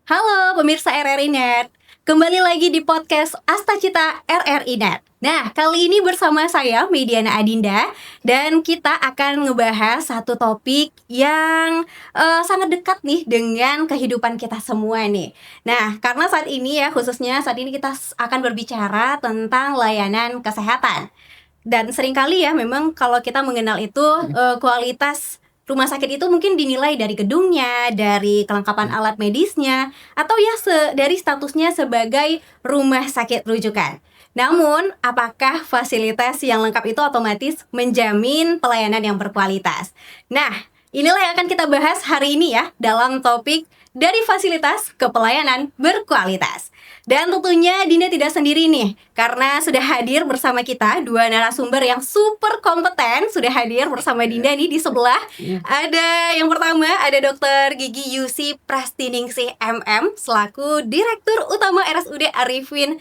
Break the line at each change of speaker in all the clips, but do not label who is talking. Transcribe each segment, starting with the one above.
Halo pemirsa RRI Net, kembali lagi di podcast Astacita RRI Net. Nah, kali ini bersama saya Mediana Adinda dan kita akan ngebahas satu topik yang sangat dekat nih dengan kehidupan kita semua nih. Nah, karena saat ini ya khususnya saat ini kita akan berbicara tentang layanan kesehatan. Dan seringkali ya memang kalau kita mengenal itu kualitas rumah sakit itu mungkin dinilai dari gedungnya, dari kelengkapan alat medisnya, atau ya dari statusnya sebagai rumah sakit rujukan. Namun, apakah fasilitas yang lengkap itu otomatis menjamin pelayanan yang berkualitas? Nah, inilah yang akan kita bahas hari ini ya dalam topik dari fasilitas ke pelayanan berkualitas. Dan tentunya Dinda tidak sendiri nih, karena sudah hadir bersama kita dua narasumber yang super kompeten. Sudah hadir bersama Dinda nih di sebelah. Ada yang pertama, ada Dr. Gigi Yusi Prastiningsih MM selaku Direktur Utama RSUD Arifin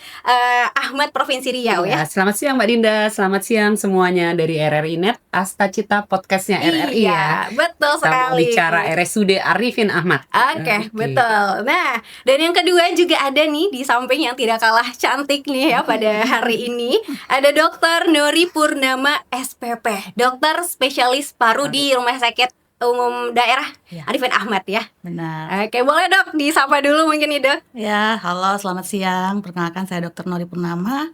Ahmad Provinsi Riau ya.
Selamat siang Mbak Dinda, selamat siang semuanya dari RRI Net, Astacita podcastnya RRI ya.
Betul
Kita
sekali.
bicara RSUD Arifin Ahmad.
Oke, betul. Nah, dan yang kedua juga ada nih di samping yang tidak kalah cantik nih ya pada hari ini. Ada Dr. Nori Purnama SPP, dokter spesialis paru di Rumah Sakit Umum Daerah Arifin Ahmad ya.
Benar.
Oke, boleh Dok disapa dulu mungkin nih Dok.
Ya, halo, selamat siang. Perkenalkan saya Dr. Nori Purnama,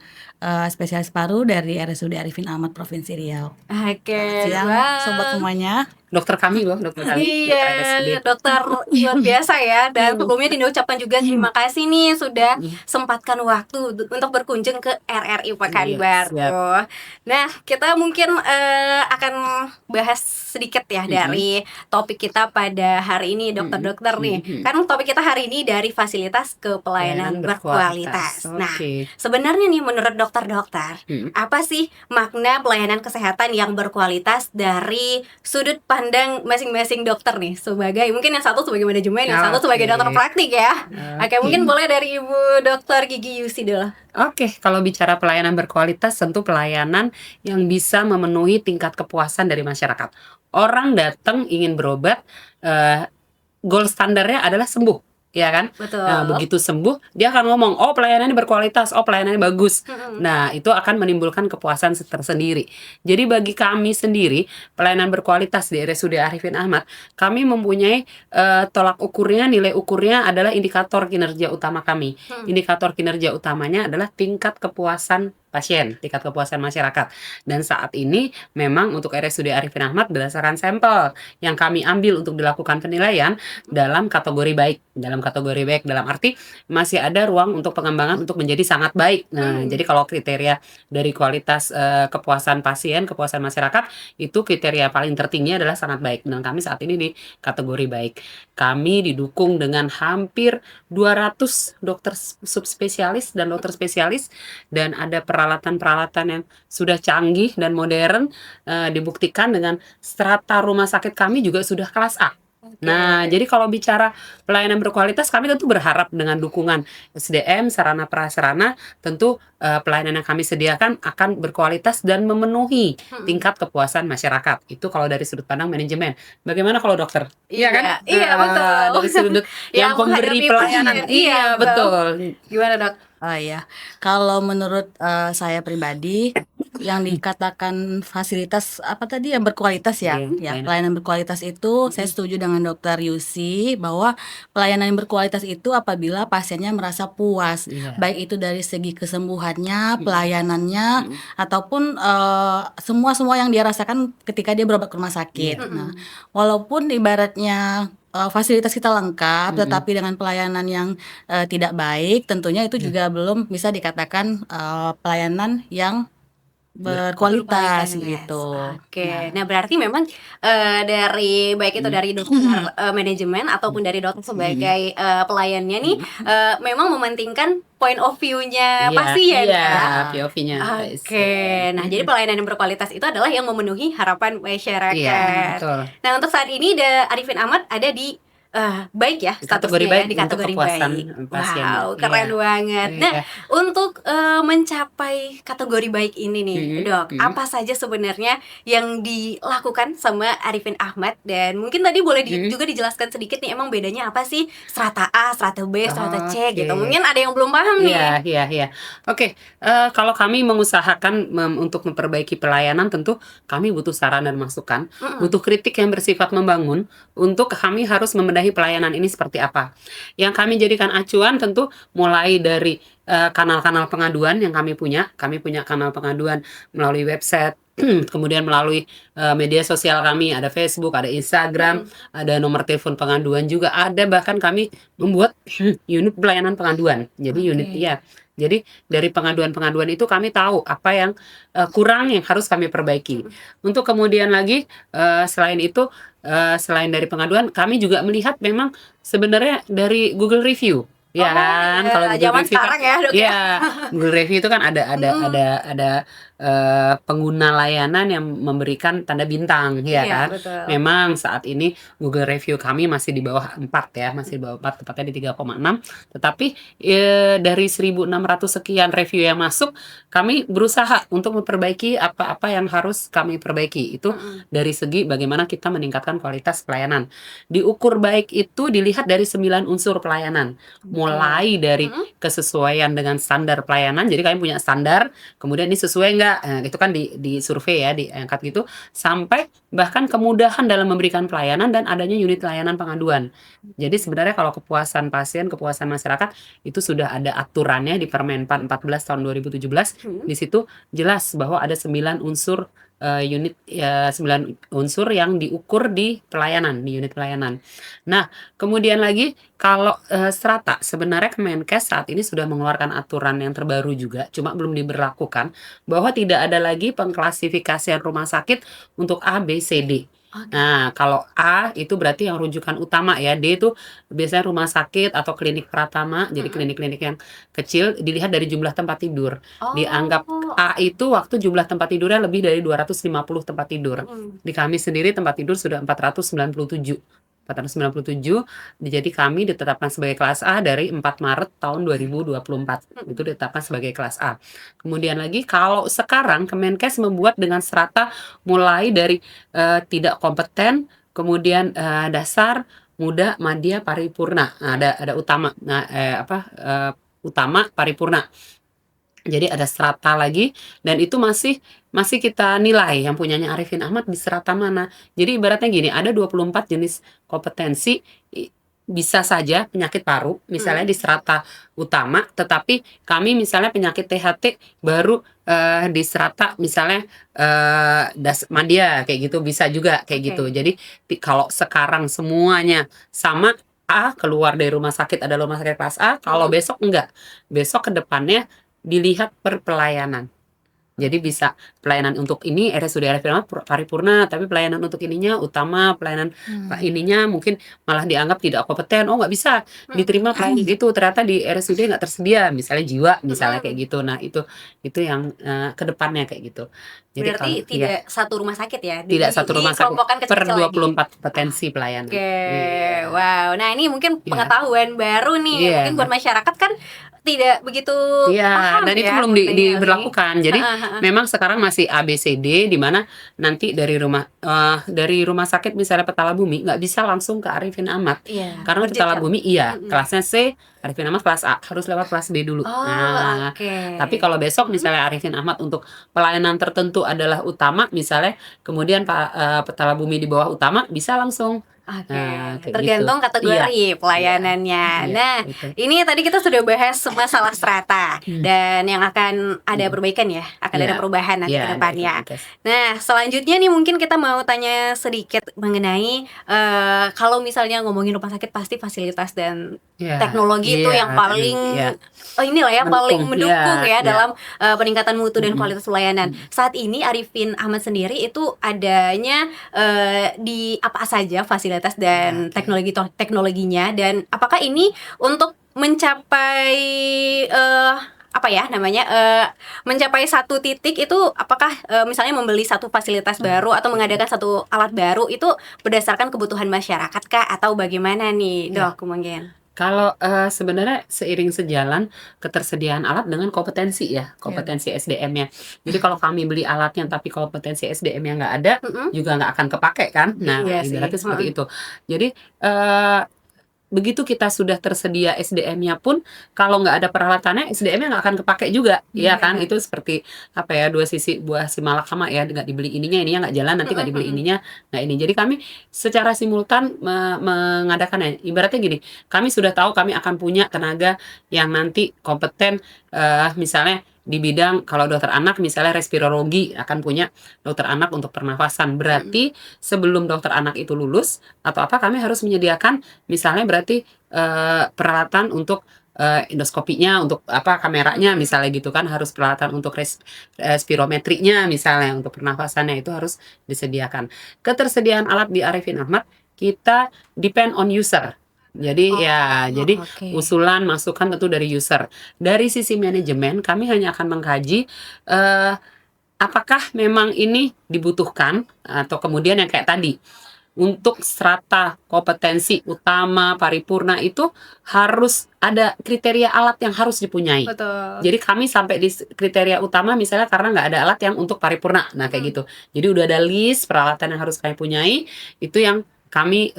spesialis paru dari RSUD Arifin Ahmad Provinsi Riau.
Oke,
Siang,
wow.
sobat semuanya.
Dokter kami loh, dokter kami.
Iya, dokter luar biasa ya. Dan sebelumnya Dinda ucapkan juga terima kasih nih sudah sempatkan waktu untuk berkunjung ke RRI Pekanbaru. Nah, kita mungkin akan bahas sedikit ya dari topik kita pada hari ini, dokter-dokter nih. Kan topik kita hari ini dari fasilitas ke pelayanan berkualitas. Nah, sebenarnya nih menurut dokter-dokter, apa sih makna pelayanan kesehatan yang berkualitas dari sudut pandang masing-masing dokter nih, sebagai mungkin yang satu sebagai manajemen, yang satu sebagai dokter praktik ya. Oke, mungkin boleh dari Ibu Dokter Gigi Yusi dulu.
Oke, kalau bicara pelayanan berkualitas, tentu pelayanan yang bisa memenuhi tingkat kepuasan dari masyarakat. Orang datang ingin berobat, goal standarnya adalah sembuh. Ya kan?
Betul.
Nah, begitu sembuh, dia akan ngomong, oh pelayanannya berkualitas, oh pelayanannya bagus. Nah, itu akan menimbulkan kepuasan tersendiri. Jadi bagi kami sendiri, pelayanan berkualitas di RSUD Arifin Ahmad, kami mempunyai tolak ukurnya, nilai ukurnya adalah indikator kinerja utama kami. Indikator kinerja utamanya adalah tingkat kepuasan pasien, tingkat kepuasan masyarakat. Dan saat ini memang untuk RSUD Arifin Ahmad berdasarkan sampel yang kami ambil untuk dilakukan penilaian dalam kategori baik. Dalam arti masih ada ruang untuk pengembangan untuk menjadi sangat baik. Nah, jadi kalau kriteria dari kualitas kepuasan pasien, kepuasan masyarakat, itu kriteria paling tertinggi adalah sangat baik. Dan kami saat ini di kategori baik. Kami didukung dengan hampir 200 dokter subspesialis dan dokter spesialis, dan ada peralatan-peralatan yang sudah canggih dan modern, dibuktikan dengan strata rumah sakit kami juga sudah kelas A. Nah, jadi kalau bicara pelayanan berkualitas, kami tentu berharap dengan dukungan SDM, sarana prasarana, tentu pelayanan yang kami sediakan akan berkualitas dan memenuhi tingkat kepuasan masyarakat. Itu kalau dari sudut pandang manajemen. Bagaimana kalau dokter? Iya kan?
Iya, betul.
Dari sudut yang pemberi pelayanan. Iya, betul.
Gimana Dok?
Oh iya, kalau menurut saya pribadi, yang dikatakan fasilitas apa tadi yang berkualitas ya, pelayanan berkualitas itu saya setuju dengan Dokter Yusi bahwa pelayanan yang berkualitas itu apabila pasiennya merasa puas, baik itu dari segi kesembuhannya, pelayanannya, ataupun semua yang dia rasakan ketika dia berobat ke rumah sakit. Nah, walaupun ibaratnya fasilitas kita lengkap, tetapi dengan pelayanan yang tidak baik, tentunya itu juga belum bisa dikatakan pelayanan yang berkualitas gitu.
Oke, nah berarti memang dari baik itu dari dokter manajemen ataupun dari dokter sebagai pelayannya nih memang mementingkan point of view-nya pasien ya.
POV-nya.
Oke, nah jadi pelayanan yang berkualitas itu adalah yang memenuhi harapan masyarakat.
Iya, betul.
Nah untuk saat ini Arifin Ahmad ada di baik ya
Kategori
statusnya
baik
ya, di
untuk
kategori
kepuasan
baik.
pasiennya.
Wow, keren
Iya.
banget. Nah,
Iya.
untuk mencapai kategori baik ini nih, Dok, apa saja sebenarnya yang dilakukan sama Arifin Ahmad, dan mungkin tadi boleh juga dijelaskan sedikit nih, emang bedanya apa sih strata A, strata B, strata C gitu.
Oke.
Mungkin ada yang belum paham nih.
Iya. Oke, kalau kami mengusahakan untuk memperbaiki pelayanan, tentu kami butuh saran dan masukan, butuh kritik yang bersifat membangun untuk kami harus membenahi pelayanan ini seperti apa. Yang kami jadikan acuan tentu mulai dari kanal-kanal pengaduan yang kami punya. Kami punya kanal pengaduan melalui website, kemudian melalui media sosial kami, ada Facebook, ada Instagram, ada nomor telepon pengaduan juga ada, bahkan kami membuat unit pelayanan pengaduan. Jadi unit Jadi dari pengaduan-pengaduan itu kami tahu apa yang kurang yang harus kami perbaiki. Untuk kemudian lagi selain itu selain dari pengaduan, kami juga melihat memang sebenarnya dari Google Review. Ya kan, kalau Google
zaman
Review kan,
sekarang ya, Dok.
ya Google Review itu kan ada pengguna layanan yang memberikan tanda bintang, ya
Iya,
kan.
betul.
Memang saat ini Google Review kami masih di bawah 4 ya, masih di bawah 4, tepatnya di 3,6. Tetapi dari 1.600 sekian review yang masuk, kami berusaha untuk memperbaiki apa-apa yang harus kami perbaiki. Itu dari segi bagaimana kita meningkatkan kualitas pelayanan. Diukur baik itu dilihat dari 9 unsur pelayanan. Mulai dari kesesuaian dengan standar pelayanan, jadi kami punya standar, kemudian ini sesuai nggak, itu kan di survei ya, diangkat gitu, sampai bahkan kemudahan dalam memberikan pelayanan dan adanya unit layanan pengaduan. Jadi sebenarnya kalau kepuasan pasien, kepuasan masyarakat itu sudah ada aturannya di Permenpan 14 tahun 2017. Di situ jelas bahwa ada 9 unsur 9 unsur yang diukur di pelayanan, di unit pelayanan. Nah, kemudian lagi kalau strata, sebenarnya Kemenkes saat ini sudah mengeluarkan aturan yang terbaru juga, cuma belum diberlakukan, bahwa tidak ada lagi pengklasifikasian rumah sakit untuk A, B, C, D. Nah, kalau A itu berarti yang rujukan utama ya, D itu biasanya rumah sakit atau klinik pratama, jadi klinik-klinik yang kecil dilihat dari jumlah tempat tidur. Dianggap A itu waktu jumlah tempat tidurnya lebih dari 250 tempat tidur. Di kami sendiri tempat tidur sudah 497. Jadi kami ditetapkan sebagai kelas A dari 4 Maret tahun 2024. Itu ditetapkan sebagai kelas A. Kemudian lagi kalau sekarang Kemenkes membuat dengan strata mulai dari tidak kompeten, kemudian dasar, muda, madya, paripurna. Nah, ada utama, utama, paripurna. Jadi ada strata lagi, dan itu masih kita nilai yang punyanya Arifin Ahmad di strata mana. Jadi ibaratnya gini, ada 24 jenis kompetensi, bisa saja penyakit paru misalnya di strata utama, tetapi kami misalnya penyakit THT baru di strata misalnya madya kayak gitu, bisa juga kayak gitu. Jadi kalau sekarang semuanya sama, A keluar dari rumah sakit ada rumah sakit kelas A, kalau besok enggak. Besok ke depannya dilihat per pelayanan. Jadi bisa pelayanan untuk ini RSUD Arifin Ahmad paripurna, tapi pelayanan untuk ininya utama, pelayanan ininya mungkin malah dianggap tidak kompeten. Oh, nggak bisa diterima pelayanan gitu, ternyata di RSUD nggak tersedia, misalnya jiwa misalnya kayak gitu. Nah, itu yang ke depannya kayak gitu. Jadi
berarti tidak satu rumah sakit ya?
Tidak satu rumah sakit per 24
lagi.
kompetensi pelayanan.
Wow. Nah, ini mungkin pengetahuan baru nih. Mungkin buat masyarakat kan tidak begitu paham
dan
ya,
itu belum diberlakukan. Jadi memang sekarang masih ABCD, di mana nanti dari rumah sakit misalnya Petala Bumi nggak bisa langsung ke Arifin Ahmad. Karena Petala Bumi kelasnya C, Arifin Ahmad kelas A, harus lewat kelas B dulu. Tapi kalau besok misalnya Arifin Ahmad untuk pelayanan tertentu adalah utama misalnya, kemudian Petala Bumi di bawah utama, bisa langsung.
Tergantung kategori pelayanannya. Nah, ini tadi kita sudah bahas masalah strata dan yang akan ada perbaikan ya, akan ada perubahan nanti ke depannya. Nah, selanjutnya nih mungkin kita mau tanya sedikit mengenai kalau misalnya ngomongin rumah sakit, pasti fasilitas dan teknologi itu yang paling inilah ya, paling mendukung dalam peningkatan mutu dan kualitas pelayanan. Saat ini Arifin Ahmad sendiri itu adanya di apa saja fasilitas dan teknologinya, dan apakah ini untuk mencapai apa ya namanya mencapai satu titik itu apakah misalnya membeli satu fasilitas baru atau mengadakan satu alat baru itu berdasarkan kebutuhan masyarakat kah atau bagaimana nih
Ya.
Dok mungkin?
Kalau sebenarnya seiring sejalan ketersediaan alat dengan kompetensi ya, kompetensi SDM-nya. Jadi kalau kami beli alatnya tapi kompetensi SDM-nya nggak ada, juga nggak akan kepake kan. Nah,
Iya sih.
ibaratnya seperti itu. Jadi begitu kita sudah tersedia SDM-nya pun, kalau nggak ada peralatannya, SDM-nya nggak akan kepake juga, ya kan? Itu seperti apa ya, dua sisi buah si malakama ya, nggak dibeli ininya nggak jalan, nanti nggak dibeli ininya, nggak ini. Jadi kami secara simultan mengadakannya. Ibaratnya gini, kami sudah tahu kami akan punya tenaga yang nanti kompeten, misalnya di bidang kalau dokter anak misalnya respirologi akan punya dokter anak untuk pernafasan. Berarti sebelum dokter anak itu lulus atau apa kami harus menyediakan misalnya berarti peralatan untuk endoskopinya, untuk apa kameranya misalnya gitu kan, harus peralatan untuk spirometrinya misalnya untuk pernafasannya itu harus disediakan. Ketersediaan alat di Arifin Ahmad kita depend on user. Jadi jadi
oke.
usulan masukan tentu dari user. Dari sisi manajemen kami hanya akan mengkaji apakah memang ini dibutuhkan atau kemudian yang kayak tadi untuk strata kompetensi utama paripurna itu harus ada kriteria alat yang harus dipunyai.
Betul.
Jadi kami sampai di kriteria utama misalnya karena nggak ada alat yang untuk paripurna. Nah kayak gitu. Jadi udah ada list peralatan yang harus kami punyai. Itu yang kami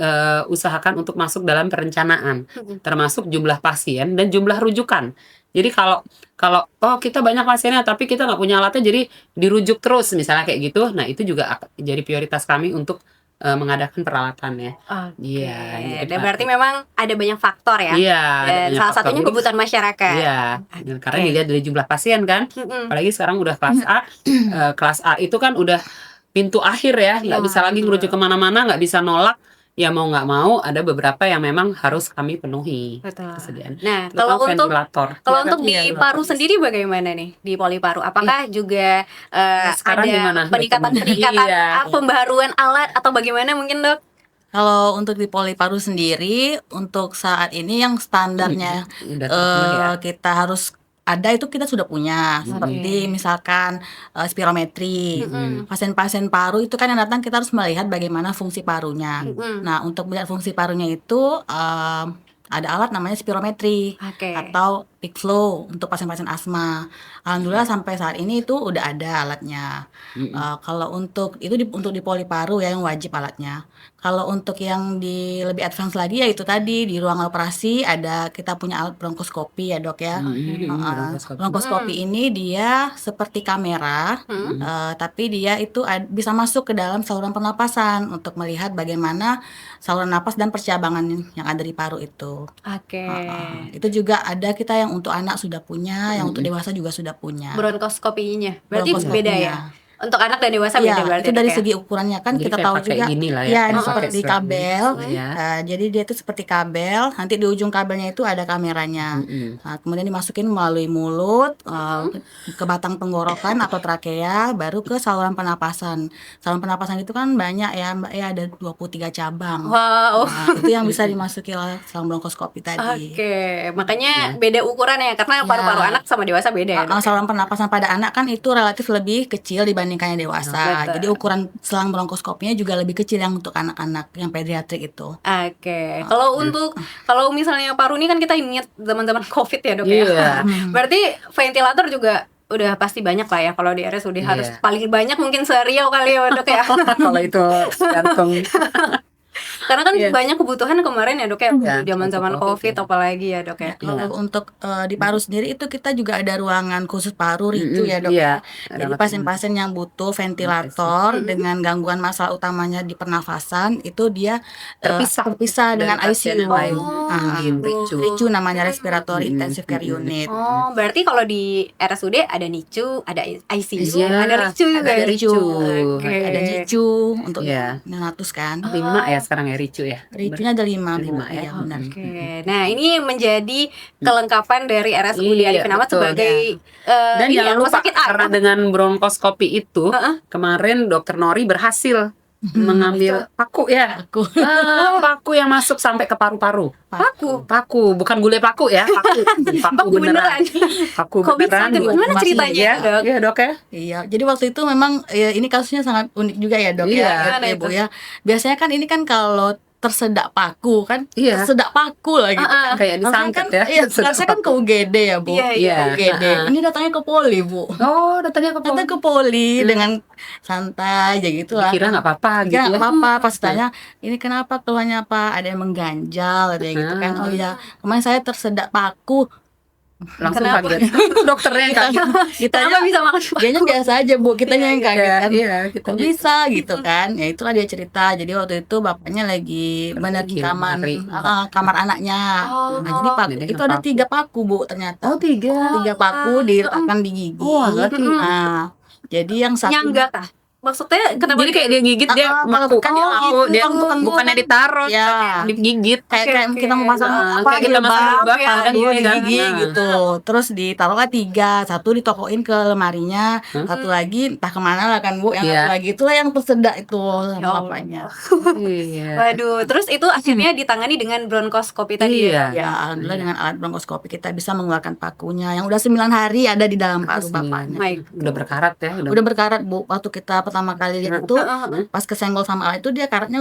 usahakan untuk masuk dalam perencanaan, termasuk jumlah pasien dan jumlah rujukan. Jadi kalau kita banyak pasiennya tapi kita nggak punya alatnya, jadi dirujuk terus misalnya kayak gitu. Nah itu juga jadi prioritas kami untuk mengadakan peralatannya. Iya.
Dan berarti memang ada banyak faktor ya.
Iya.
Dan salah satunya kebutuhan masyarakat.
Iya. Karena dilihat dari jumlah pasien kan. Apalagi sekarang udah kelas A. Kelas A itu kan udah pintu akhir ya, nggak bisa lagi ngerujuk kemana-mana, nggak bisa nolak. Ya mau nggak mau ada beberapa yang memang harus kami penuhi.
Betul.
Kesediaan.
Nah,
Terutama
kalau untuk
ventilator.
di paru sendiri bagaimana nih di Poliparu? Apakah juga
sekarang gimana?
ada peningkatan
Iya.
pembaharuan alat atau bagaimana mungkin Dok?
Kalau untuk di Poliparu sendiri, untuk saat ini yang standarnya
Udah terpenuhi ya.
kita harus ada itu kita sudah punya, seperti misalkan spirometri. Pasien-pasien paru itu kan yang datang kita harus melihat bagaimana fungsi parunya. Nah, untuk melihat fungsi parunya itu ada alat namanya spirometri atau peak flow untuk pasien-pasien asma. Alhamdulillah sampai saat ini itu udah ada alatnya. Kalau untuk itu untuk di Poliparu ya yang wajib alatnya. Kalau untuk yang di lebih advance lagi ya itu tadi di ruang operasi ada kita punya alat bronkoskopi ya Dok ya. Bronkoskopi ini dia seperti kamera, tapi dia itu bisa masuk ke dalam saluran pernapasan untuk melihat bagaimana saluran napas dan percabangan yang ada di paru itu. Itu juga ada kita yang untuk anak sudah punya, yang untuk dewasa juga sudah punya.
Bronkoskopinya. Berarti
Bronkoskopinya.
beda ya? Untuk anak dan dewasa
Iya,
beda berarti.
itu dari
Dok, ya?
segi ukurannya kan
Jadi
kita
kayak
tahu
pakai
juga.
gini lah ya,
Ya, ini
pakai
seperti
strap
kabel.
ini. Iya.
Jadi dia itu seperti kabel. Nanti di ujung kabelnya itu ada kameranya. Nah, kemudian dimasukin melalui mulut ke batang tenggorokan atau trakea, baru ke saluran pernapasan. Saluran pernapasan itu kan banyak ya, Mbak ya, ada 23 cabang.
Wow.
Nah, itu yang bisa dimasuki oleh saluran bronkoskopi tadi.
Makanya beda ukurannya karena paru-paru anak sama dewasa beda ya. Dok?
Saluran pernapasan pada anak kan itu relatif lebih kecil dibandingkan yang dewasa. Jadi ukuran selang bronkoskopinya juga lebih kecil yang untuk anak-anak yang pediatrik itu.
Kalau misalnya paru ini kan kita ingat zaman-zaman COVID ya Dok
Iya.
ya. Berarti ventilator juga udah pasti banyak lah ya kalau di RSUD harus paling banyak mungkin se-Riau kali ya Dok ya.
Kalau itu gantung.
Karena kan banyak kebutuhan kemarin ya Dok ya, zaman-zaman
waktu
COVID apalagi ya Dok ya.
Kalau untuk di paru sendiri itu kita juga ada ruangan khusus paru RICU ya Dok.
Iya.
Jadi pasien-pasien yang butuh ventilator dengan gangguan masalah utamanya di pernafasan itu dia terpisah dengan
dari pasien
ICU.
yang lain.
RICU namanya Respiratory Intensive Care Unit.
Oh, berarti kalau di RSUD ada NICU, ada ICU,
Iya,
ada RICU juga.
Ada
ya?
RICU,
Oke.
ada NICU untuk
Iya.
neonatus kan.
5 ya sekarang ya Ricu ya.
RICU-nya ada 5 Bu.
Lima ya.
Iya benar.
Oke. Nah, ini menjadi kelengkapan dari RSUD
Iya,
Arifin Ahmad
betul.
sebagai
Dan
ini
jangan
rumah
lupa
sakit A.
karena dengan bronkoskopi itu kemarin Dokter Nori berhasil mengambil paku ya.
Aku
Paku yang masuk sampai ke paru-paru. Paku, bukan gulai paku ya, paku beneran. Paku
Kok bisa
beneran.
tuh? Gimana ceritanya,
ya,
Dok?
Iya, Dok ya.
Iya, jadi waktu itu memang ya, ini kasusnya sangat unik juga ya dok
Iya.
ya,
Gimana
Ibu
itu?
ya. Biasanya kan ini kan kalau tersedak paku kan,
Iya.
tersedak paku lagi.
Ah,
Kayak
Harusnya
disangkat
kan,
ya.
iya, harusnya kan ke UGD ya Bu.
Iya,
iya.
UGD. Ini datangnya ke Poli Bu.
Oh, datanya ke
Datang ke Poli dengan santai aja gitu lah.
Dikira nggak apa-apa gitu
Dikira
ya.
nggak apa-apa. Pas tanya, ini kenapa keluhannya apa? Ada yang mengganjal kayak gitu kan. Oh iya, kemarin saya tersedak paku.
Langsung
Kenapa?
kaget. Dokternya yang kaget.
Kenapa bisa makan
Dianya biasa aja Bu, kitanya yang kaget kan.
Iya, kita
Kok bisa gitu kan. Ya itulah dia cerita. Jadi waktu itu bapaknya lagi benar di kamar
Mari.
kamar anaknya.
Oh.
Nah, jadi
Jadi
itu ada 3 paku Bu ternyata.
Oh, 3.
3 paku diletakkan di gigi.
Wah, berarti-
Nah, jadi yang satu
nyangga kah? Maksudnya kenapa?
Jadi kayak dia gigit dia maku.
kan dia
Oh,
gitu,
dia
kan
bukannya ditaruh,
Ya.
digigit.
kayak
Oke,
kita mau pasang
Nah,
apa
kayak kita masang jilbab,
ya,
kan
di
gini kan.
gigi
Nah.
gitu. Terus ditaruhlah 3, satu ditokoin ke lemarinya, satu lagi entah kemana lah kan Bu, yang
Iya.
satu lagi itulah yang tersedak itu
Ya
sama
Allah.
bapaknya.
Iya.
Waduh, terus itu akhirnya ditangani dengan bronkoskopi tadi ya?
Iya.
Ya, alhamdulillah dengan alat bronkoskopi kita bisa mengeluarkan pakunya yang udah 9 hari ada di dalam paru bapaknya.
Baik.
Udah berkarat ya,
Udah berkarat Bu, waktu kita pertama kali lihat itu
Heeh.
pas kesenggol sama alat itu dia karatnya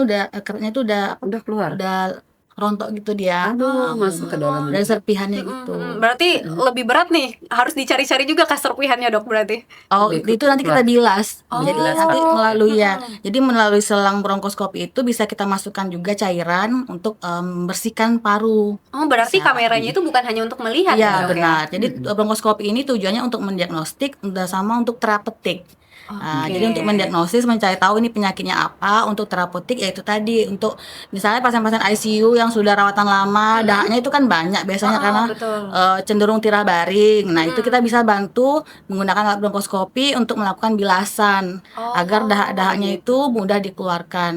itu udah
keluar.
udah rontok gitu dia.
Aduh, masuk ke dalam.
Dari serpihannya gitu.
Berarti lebih berat nih, harus dicari-cari juga serpihannya dok berarti.
Oh,
Ikut
itu nanti kita bilas.
Oh.
Jadi nanti melalui jadi melalui selang bronkoskopi itu bisa kita masukkan juga cairan untuk membersihkan paru.
Oh, berarti
Bisa.
kameranya itu bukan hanya untuk melihat ya
Iya,
dok
benar. Jadi bronkoskopi ini tujuannya untuk mendiagnostik udah sama untuk terapeutik. Nah,
Oke.
jadi untuk mendiagnosis mencari tahu ini penyakitnya apa, untuk terapeutik yaitu tadi untuk misalnya pasien-pasien ICU yang sudah rawatan lama, dahaknya itu kan banyak biasanya karena
betul.
cenderung tirah baring. Nah, itu kita bisa bantu menggunakan alat bronkoskopi untuk melakukan bilasan agar dahak-dahaknya itu mudah dikeluarkan.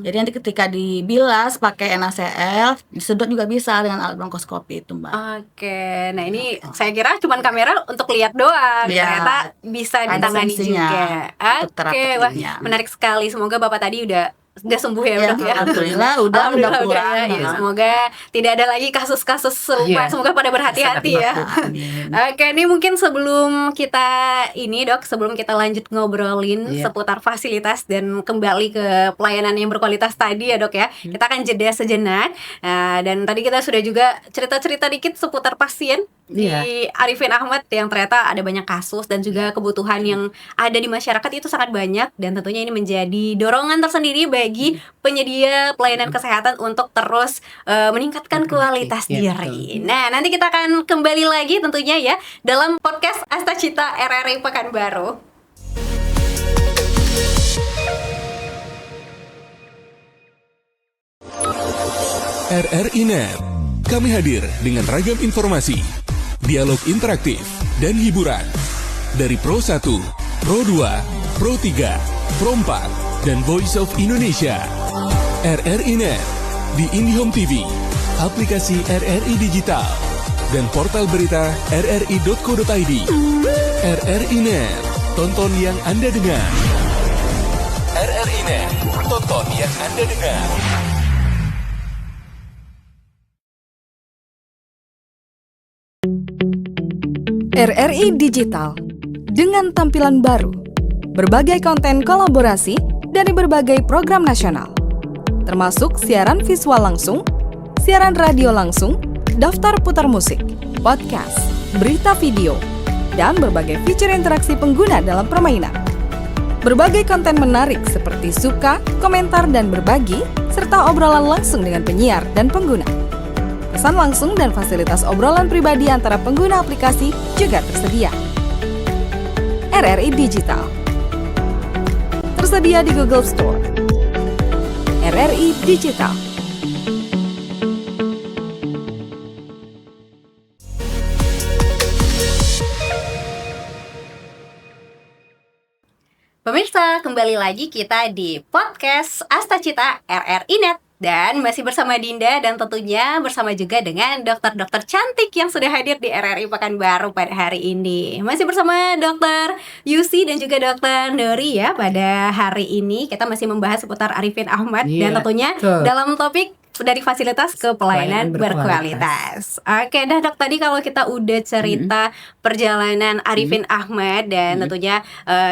Jadi nanti ketika dibilas pakai NaCl, disedot juga bisa dengan alat bronkoskopi itu, Mbak.
Oke, nah ini saya kira cuma kamera untuk lihat doang,
Iya.
ternyata bisa
Ada
ditangani
fungsinya
juga.
untuk
Oke, wah
terapinya.
menarik sekali. Semoga bapak tadi udah sembuh ya,
Ya,
dok ya.
alhamdulillah udah
Alhamdulillah
pulang.
ya. Ya, semoga tidak ada lagi kasus-kasus serupa.
Iya.
Semoga pada berhati-hati ya.
Amin.
Oke, ini mungkin sebelum kita sebelum kita lanjut ngobrolin
Iya.
seputar fasilitas dan kembali ke pelayanan yang berkualitas tadi ya dok ya, kita akan jeda sejenak. Nah, dan tadi kita sudah juga cerita-cerita dikit seputar pasien
Iya.
di Arifin Ahmad yang ternyata ada banyak kasus dan juga kebutuhan yang ada di masyarakat itu sangat banyak, dan tentunya ini menjadi dorongan tersendiri bagi penyedia pelayanan kesehatan untuk terus meningkatkan kualitas
Iya,
diri. Nah, nanti kita akan kembali lagi tentunya ya dalam podcast Astacita RRI Pekanbaru.
RRI Net. Kami hadir dengan ragam informasi, dialog interaktif, dan hiburan. Dari Pro 1, Pro 2, Pro 3, Pro 4, dan Voice of Indonesia. RRI Net di IndiHome TV, aplikasi RRI Digital, dan portal berita rri.co.id. RRI Net, tonton yang Anda dengar. RRI Net, tonton yang Anda dengar.
RRI Digital dengan tampilan baru, berbagai konten kolaborasi dari berbagai program nasional, termasuk siaran visual langsung, siaran radio langsung, daftar putar musik, podcast, berita video, dan berbagai fitur interaksi pengguna dalam permainan. Berbagai konten menarik seperti suka, komentar, dan berbagi, serta obrolan langsung dengan penyiar dan pengguna. Pesan langsung dan fasilitas obrolan pribadi antara pengguna aplikasi juga tersedia. RRI Digital tersedia di Google Store. RRI Digital.
Pemirsa, kembali lagi kita di podcast Astacita RRI Net Dan masih bersama Dinda dan tentunya bersama juga dengan dokter-dokter cantik yang sudah hadir di RRI Pekanbaru pada hari ini. Masih bersama Dokter Yusi dan juga Dokter Nuri ya. Pada hari ini kita masih membahas seputar Arifin Ahmad dan tentunya dalam topik dari fasilitas ke pelayanan berkualitas. Oke, dah Dok, tadi kalau kita udah cerita perjalanan Arifin Ahmad dan tentunya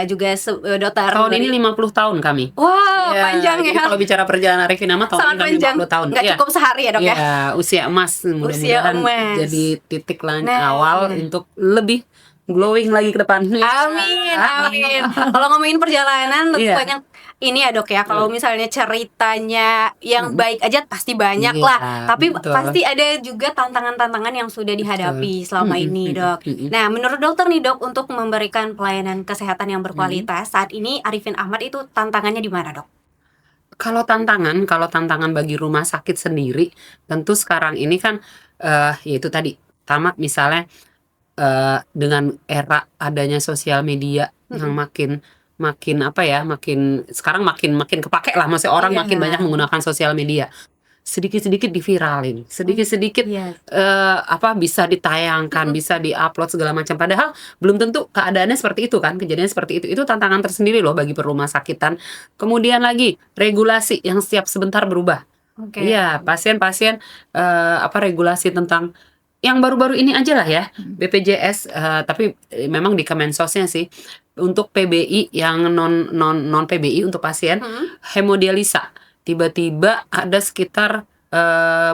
juga dokter
Tahun ini 50 tahun kami.
Wow, panjang
jadi
ya.
kalau bicara perjalanan Arifin Ahmad tahun
Sangat
ini kami
panjang.
50 tahun.
Nggak cukup sehari ya, Dok ya.
Iya, usia emas mudah-mudahan
emas.
jadi titik awal untuk lebih glowing lagi ke depan.
Amin, amin. Kalau ngomongin perjalanan tentu banyak ini ya, Dok ya. Kalau misalnya ceritanya yang baik aja pasti banyak lah. Tapi pasti ada juga tantangan-tantangan yang sudah dihadapi selama ini, Dok. Nah, menurut dokter nih, Dok, untuk memberikan pelayanan kesehatan yang berkualitas saat ini Arifin Ahmad itu tantangannya di mana, Dok?
Kalau tantangan bagi rumah sakit sendiri, tentu sekarang ini kan yaitu tadi, pertama misalnya dengan era adanya sosial media yang makin sekarang makin kepake lah, maksudnya orang makin banyak menggunakan sosial media. Sedikit-sedikit diviralin, sedikit-sedikit bisa ditayangkan, bisa diupload segala macam. Padahal belum tentu keadaannya seperti itu kan, kejadiannya seperti itu. Itu tantangan tersendiri loh bagi perumah sakitan. Kemudian lagi regulasi yang setiap sebentar berubah. Iya, pasien-pasien regulasi tentang yang baru-baru ini aja lah ya, BPJS, tapi memang di Kemensosnya sih, untuk PBI yang non PBI untuk pasien hemodialisa, tiba-tiba ada sekitar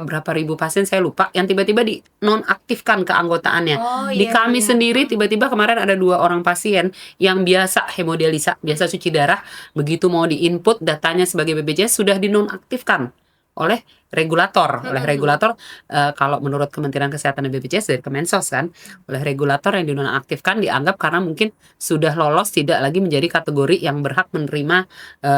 berapa ribu pasien saya lupa yang tiba-tiba di nonaktifkan keanggotaannya. Di kami sendiri tiba-tiba kemarin ada 2 orang pasien yang biasa hemodialisa, biasa cuci darah, begitu mau di-input datanya sebagai BPJS sudah dinonaktifkan oleh regulator. Kalau menurut Kementerian Kesehatan dan BPJS dari Kemensos kan, oleh regulator yang dinonaktifkan dianggap karena mungkin sudah lolos tidak lagi menjadi kategori yang berhak menerima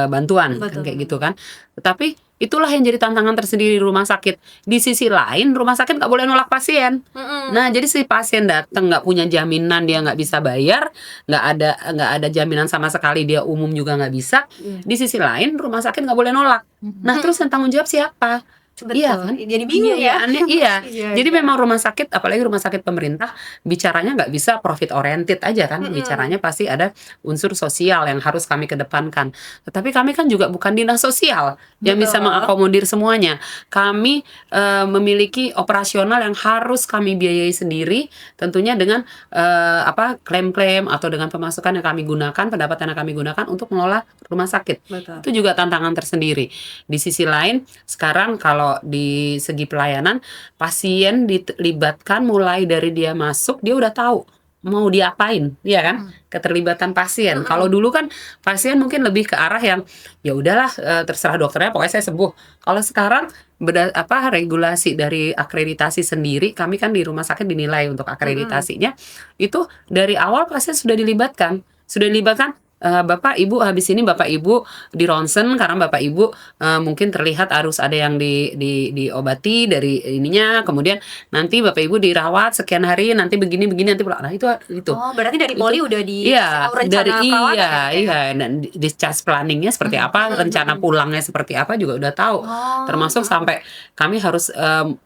bantuan kan, kayak gitu kan. Tetapi itulah yang jadi tantangan tersendiri di rumah sakit. Di sisi lain rumah sakit nggak boleh nolak pasien. Nah, jadi si pasien datang nggak punya jaminan, dia nggak bisa bayar, nggak ada jaminan sama sekali, dia umum juga nggak bisa. Di sisi lain rumah sakit nggak boleh nolak. Nah, terus yang tanggung jawab siapa?
Betul.
Iya kan?
Jadi bingung ya.
Iya. Jadi memang rumah sakit, apalagi rumah sakit pemerintah, bicaranya nggak bisa profit oriented aja kan. Bicaranya pasti ada unsur sosial yang harus kami kedepankan. Tetapi kami kan juga bukan dinas sosial yang bisa mengakomodir semuanya. Kami memiliki operasional yang harus kami biayai sendiri, tentunya dengan klaim-klaim atau dengan pemasukan yang kami gunakan, pendapatan yang kami gunakan untuk mengelola rumah sakit. Itu juga tantangan tersendiri. Di sisi lain, sekarang kalau di segi pelayanan, pasien dilibatkan mulai dari dia masuk, dia udah tahu mau diapain, ya kan? Keterlibatan pasien. Kalau dulu kan pasien mungkin lebih ke arah yang ya udahlah, terserah dokternya, pokoknya saya sembuh. Kalau sekarang regulasi dari akreditasi sendiri, kami kan di rumah sakit dinilai untuk akreditasinya itu dari awal pasien sudah dilibatkan. Bapak Ibu habis ini Bapak Ibu di ronsen karena Bapak Ibu mungkin terlihat harus ada yang diobati dari ininya, kemudian nanti Bapak Ibu dirawat sekian hari, nanti begini nanti pulang. Nah, itu
berarti dari poli udah di rencana perawatan.
Dan discharge planningnya seperti apa, rencana pulangnya seperti apa juga udah tahu. Termasuk sampai kami harus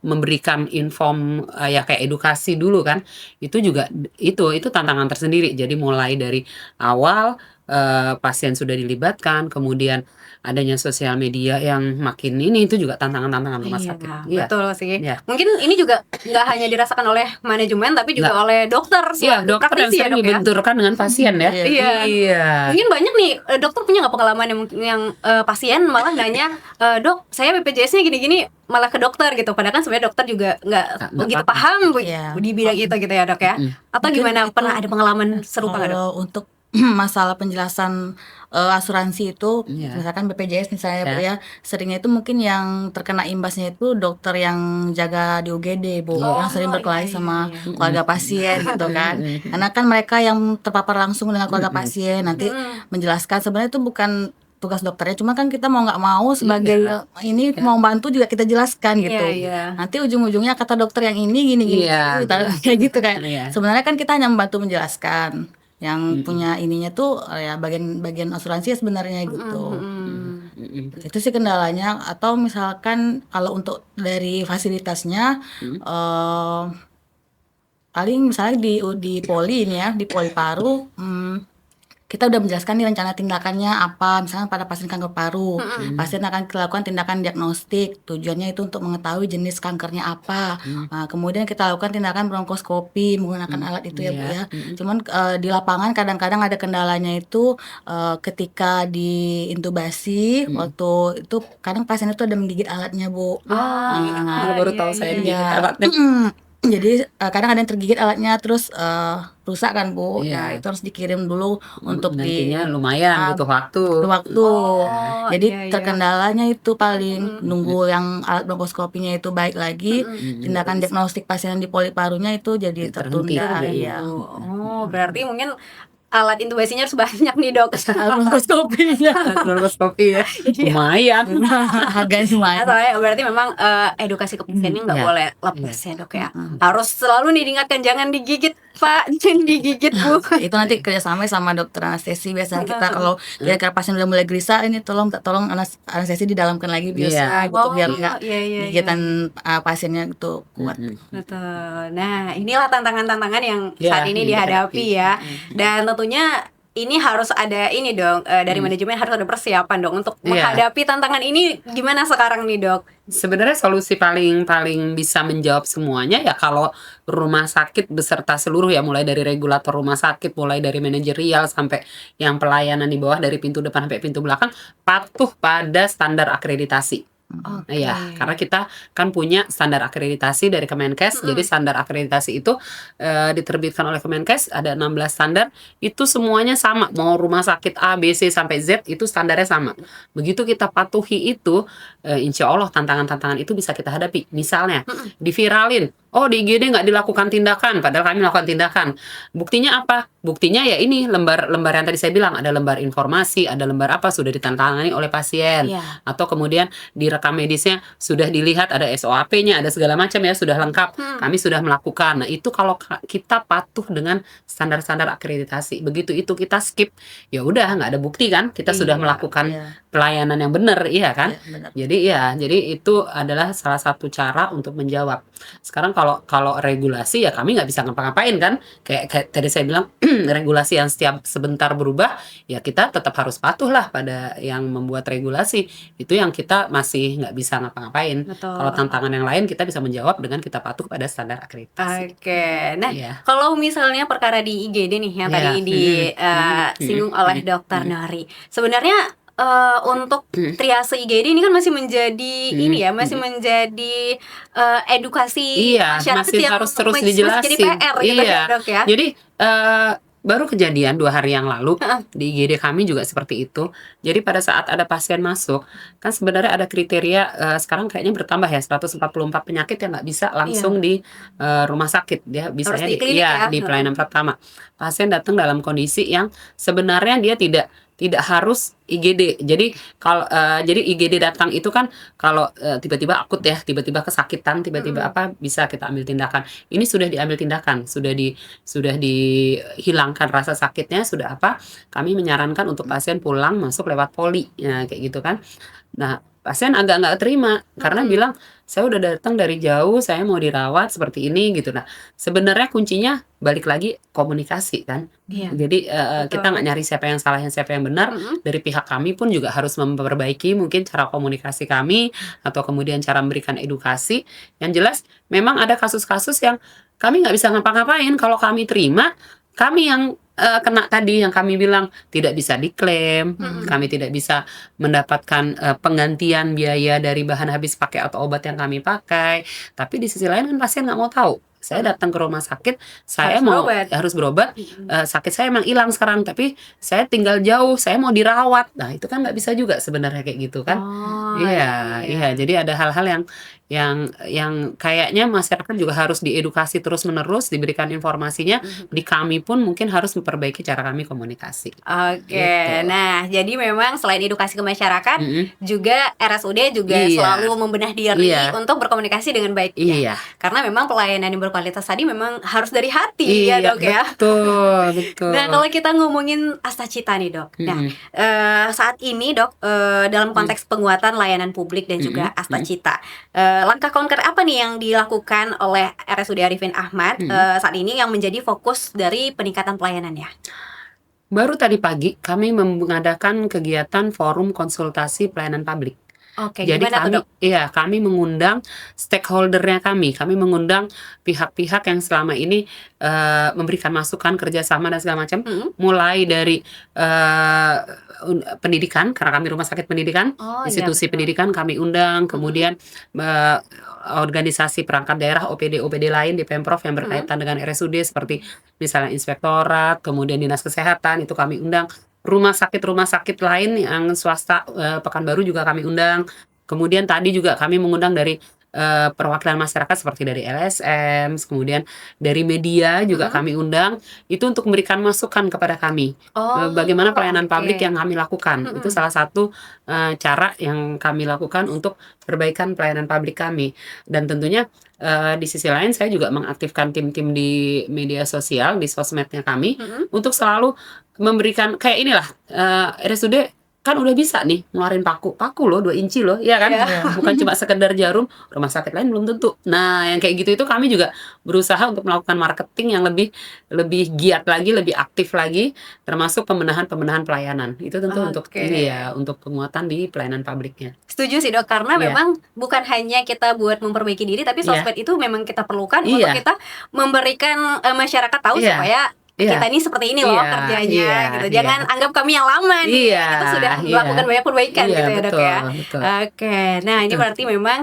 memberikan kayak edukasi dulu kan. Itu juga itu tantangan tersendiri. Jadi mulai dari awal pasien sudah dilibatkan, kemudian adanya sosial media yang makin ini, itu juga tantangan-tantangan rumah sakit.
Betul sih. Mungkin ini juga nggak hanya dirasakan oleh manajemen, tapi juga oleh dokter.
Dokter yang sering dibenturkan dengan pasien ya. Iya.
Mungkin banyak nih dokter punya nggak pengalaman yang pasien malah nanya, dok, saya BPJS-nya gini-gini, malah ke dokter gitu. Padahal kan sebenarnya dokter juga nggak begitu paham di bidang itu gitu ya, Dok ya. Atau gimana? Pernah ada pengalaman serupa nggak, Dok?
Kalau untuk masalah penjelasan asuransi itu, misalkan BPJS misalnya Bu ya, seringnya itu mungkin yang terkena imbasnya itu dokter yang jaga di UGD Bu, yang sering berkelahi sama keluarga pasien gitu kan. Karena kan mereka yang terpapar langsung dengan keluarga pasien, nanti menjelaskan sebenarnya itu bukan tugas dokternya, cuma kan kita mau nggak mau sebagai ini mau bantu juga kita jelaskan gitu. Nanti ujung-ujungnya kata dokter yang ini gini kayak gitu kan. Sebenarnya kan kita hanya membantu menjelaskan. Yang punya ininya tuh ya bagian asuransi sebenarnya gitu. Itu sih kendalanya. Atau misalkan kalau untuk dari fasilitasnya, paling misalnya di poli ini ya, di poli paru, kita udah menjelaskan nih rencana tindakannya apa. Misalnya pada pasien kanker paru, pasien akan dilakukan tindakan diagnostik. Tujuannya itu untuk mengetahui jenis kankernya apa. Nah, kemudian kita lakukan tindakan bronkoskopi menggunakan alat itu ya Bu ya. Cuman di lapangan kadang-kadang ada kendalanya itu ketika diintubasi waktu itu kadang pasien itu ada menggigit alatnya Bu.
Baru tahu saya digigit alatnya.
Jadi kadang ada yang tergigit alatnya terus rusak kan Bu.
Iya.
Nah itu harus dikirim dulu untuk
Nantinya lumayan butuh waktu.
waktu. Jadi
iya.
terkendalanya itu paling nunggu yang alat bronkoskopinya itu baik lagi, tindakan diagnostik pasien di poli parunya itu jadi
Terhenti.
tertunda. Iya.
Oh, berarti mungkin alat intubasinya harus banyak nih dok.
Alat bronkoskopinya
Bronkoskopi ya. Lumayan.
harganya lumayan.
Soalnya berarti memang edukasi ke pasiennya nggak boleh lepas ya dok ya. Harus selalu nih diingatkan jangan digigit Pak, jangan digigit Bu.
Itu nanti kerjasama sama dokter anestesi. Biasanya kita kalau kira-kira pasien udah mulai gelisah, ini tolong anestesi didalamkan lagi biasa gitu biar nggak gigitan pasiennya itu kuat.
Betul. Nah, inilah tantangan-tantangan yang
Ya,
saat ini
yang
dihadapi
dihadapi.
ya. Dan tentunya ini harus ada ini dong dari manajemen harus ada persiapan dong untuk
Iya.
menghadapi tantangan ini. Gimana sekarang nih dok?
Sebenarnya solusi paling bisa menjawab semuanya ya kalau rumah sakit beserta seluruh ya, mulai dari regulator rumah sakit, mulai dari manajerial sampai yang pelayanan di bawah dari pintu depan sampai pintu belakang patuh pada standar akreditasi. Ya, karena kita kan punya standar akreditasi dari Kemenkes. Jadi standar akreditasi itu diterbitkan oleh Kemenkes, ada 16 standar, itu semuanya sama. Mau rumah sakit A, B, C sampai Z itu standarnya sama. Begitu kita patuhi itu, insya Allah tantangan-tantangan itu bisa kita hadapi. Misalnya diviralin, oh di IGD nggak dilakukan tindakan, padahal kami melakukan tindakan. Buktinya apa? Buktinya ya ini lembar yang tadi saya bilang, ada lembar informasi, ada lembar apa sudah ditandatangani oleh pasien, atau kemudian di rekam medisnya sudah dilihat ada SOAP-nya, ada segala macam ya, sudah lengkap. Kami sudah melakukan. Nah itu kalau kita patuh dengan standar-standar akreditasi, begitu itu kita skip, ya udah nggak ada bukti kan, kita sudah melakukan pelayanan yang benar, iya kan? Jadi itu adalah salah satu cara untuk menjawab. Sekarang kalau regulasi ya kami nggak bisa ngapa-ngapain kan, kayak tadi saya bilang regulasi yang setiap sebentar berubah, ya kita tetap harus patuh lah pada yang membuat regulasi. Itu yang kita masih nggak bisa ngapa-ngapain. Kalau tantangan yang lain kita bisa menjawab dengan kita patuh pada standar akreditasi.
Oke, nah kalau misalnya perkara di IGD nih yang tadi disinggung oleh Dokter Nori, sebenarnya untuk triase IGD ini kan masih menjadi ini ya, masih menjadi edukasi masyarakat
masih
yang
harus terus
masih
dijelasin.
jadi PR gitu ya dok ya.
Jadi baru kejadian 2 hari yang lalu di IGD kami juga seperti itu. Jadi pada saat ada pasien masuk, kan sebenarnya ada kriteria sekarang kayaknya bertambah ya, 144 penyakit yang nggak bisa langsung di rumah sakit. Dia bisanya di pelayanan pertama. Pasien datang dalam kondisi yang sebenarnya dia tidak harus IGD. Jadi kalau jadi IGD datang itu kan kalau tiba-tiba akut ya, tiba-tiba kesakitan, tiba-tiba apa bisa kita ambil tindakan. Ini sudah diambil tindakan, sudah dihilangkan rasa sakitnya, sudah apa? Kami menyarankan untuk pasien pulang masuk lewat poli. Ya, kayak gitu kan. Nah, pasien agak nggak terima karena bilang saya udah datang dari jauh, saya mau dirawat seperti ini gitu. Nah, sebenarnya kuncinya balik lagi komunikasi kan. Jadi kita nggak nyari siapa yang salah, siapa yang benar. Dari pihak kami pun juga harus memperbaiki mungkin cara komunikasi kami atau kemudian cara memberikan edukasi. Yang jelas memang ada kasus-kasus yang kami nggak bisa ngapa-ngapain. Kalau kami terima, kami yang kena tadi yang kami bilang tidak bisa diklaim, kami tidak bisa mendapatkan penggantian biaya dari bahan habis pakai atau obat yang kami pakai. Tapi di sisi lain kan pasien nggak mau tahu. Saya datang ke rumah sakit, saya harus berobat, sakit saya emang hilang sekarang, tapi saya tinggal jauh, saya mau dirawat. Nah itu kan nggak bisa juga sebenarnya kayak gitu kan. Iya. Jadi ada hal-hal yang kayaknya masyarakat juga harus diedukasi terus-menerus, diberikan informasinya. Di kami pun mungkin harus memperbaiki cara kami komunikasi.
Oke,
Gitu.
nah jadi memang selain edukasi ke masyarakat, juga RSUD juga
Iya.
selalu membenah diri
Iya.
untuk berkomunikasi dengan baik ya.
Iya.
Karena memang pelayanan yang berkualitas tadi memang harus dari hati ya
Iya,
dok ya.
betul.
Nah kalau kita ngomongin Astacita nih dok, nah saat ini dok dalam konteks penguatan layanan publik dan juga Astacita, langkah konkret apa nih yang dilakukan oleh RSUD Arifin Ahmad saat ini yang menjadi fokus dari peningkatan pelayanannya?
Baru tadi pagi kami mengadakan kegiatan forum konsultasi pelayanan publik.
Oke,
Jadi
gimana tuh
kami,
dok?
kami mengundang stakeholdernya kami mengundang pihak-pihak yang selama ini memberikan masukan, kerjasama dan segala macam, mulai dari pendidikan, karena kami rumah sakit pendidikan,
Oh, iya,
institusi
betul.
pendidikan kami undang, kemudian organisasi perangkat daerah, OPD lain di Pemprov yang berkaitan dengan RSUD seperti misalnya inspektorat, kemudian dinas kesehatan itu kami undang. Rumah sakit lain yang swasta, Pekanbaru juga kami undang. Kemudian tadi juga kami mengundang dari perwakilan masyarakat seperti dari LSM, kemudian dari media juga kami undang, itu untuk memberikan masukan kepada kami.
Oh,
Bagaimana pelayanan
oke.
publik yang kami lakukan. Itu salah satu cara yang kami lakukan untuk perbaikan pelayanan publik kami. Dan tentunya di sisi lain saya juga mengaktifkan tim-tim di media sosial, di sosmednya kami, untuk selalu memberikan kayak inilah, RSUD kan udah bisa nih ngeluarin paku loh 2 inci loh, ya kan? Bukan cuma sekedar jarum, rumah sakit lain belum tentu. Nah, yang kayak gitu itu kami juga berusaha untuk melakukan marketing yang lebih giat lagi, lebih aktif lagi, termasuk pembenahan pelayanan. Itu tentu untuk
Oke.
ini ya, untuk penguatan di pelayanan publiknya.
Setuju sih dok, karena
Iya.
memang bukan hanya kita buat memperbaiki diri, tapi
Iya.
sosmed itu memang kita perlukan
Iya.
untuk kita memberikan masyarakat tahu
Iya.
supaya
Iya.
kita ini seperti ini loh
Iya,
kerjanya
iya,
gitu.
iya.
Jangan anggap kami yang lama nih.
Iya,
Kita sudah
iya.
melakukan banyak perbaikan
Iya,
gitu ya dok ya.
betul.
Oke, nah ini
Betul.
berarti memang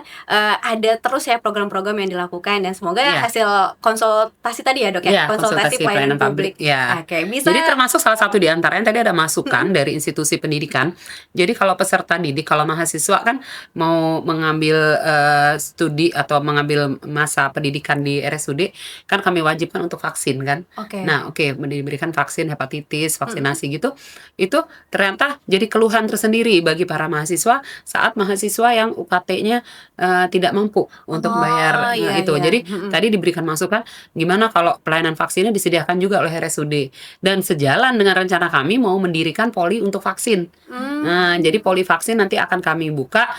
ada terus ya program-program yang dilakukan dan semoga
Iya.
hasil konsultasi tadi ya dok ya,
Iya,
konsultasi pelayanan publik.
Ya.
Oke, bisa.
Jadi termasuk salah satu di antaranya tadi ada masukan dari institusi pendidikan. Jadi kalau peserta didik, kalau mahasiswa kan mau mengambil studi atau mengambil masa pendidikan di RSUD, kan kami wajibkan untuk vaksin kan.
Oke.
Nah, diberikan vaksin hepatitis, vaksinasi gitu. Itu ternyata jadi keluhan tersendiri bagi para mahasiswa saat mahasiswa yang UKT-nya tidak mampu untuk bayar
iya,
itu.
iya.
Jadi tadi diberikan masukan gimana kalau pelayanan vaksinnya disediakan juga oleh RSUD. Dan sejalan dengan rencana kami mau mendirikan poli untuk vaksin. Nah, jadi poli vaksin nanti akan kami buka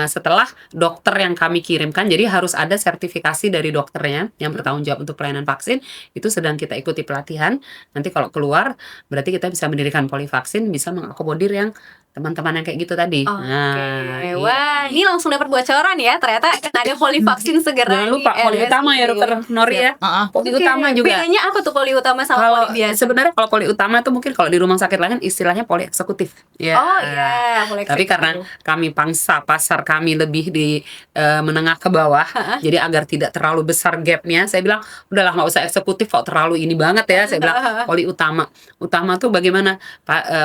setelah dokter yang kami kirimkan. Jadi harus ada sertifikasi dari dokternya yang bertanggung jawab untuk pelayanan vaksin. Itu sedang kita ikuti pelatihan. Nanti kalau keluar berarti kita bisa mendirikan poli vaksin, bisa mengakomodir yang teman-teman yang kayak gitu tadi.
Oke,
Nah,
wah ini langsung dapat bocoran ya. Ternyata akan ada poli vaksin segera.
jangan lupa
di
poli
RSUD.
utama ya dokter Nori ya. Poli
Oke,
utama juga.
bedanya apa tuh poli utama sama
Kalau
poli biasa?
sebenarnya kalau poli utama itu mungkin kalau di rumah sakit lain istilahnya poli eksekutif. Ya.
Oh iya, poli
Tapi
eksekutif.
karena kami pangsa pasar kami lebih di menengah ke bawah, jadi agar tidak terlalu besar gapnya, saya bilang udahlah nggak usah eksekutif kok terlalu ini banget ya. Saya bilang poli utama. Utama tuh bagaimana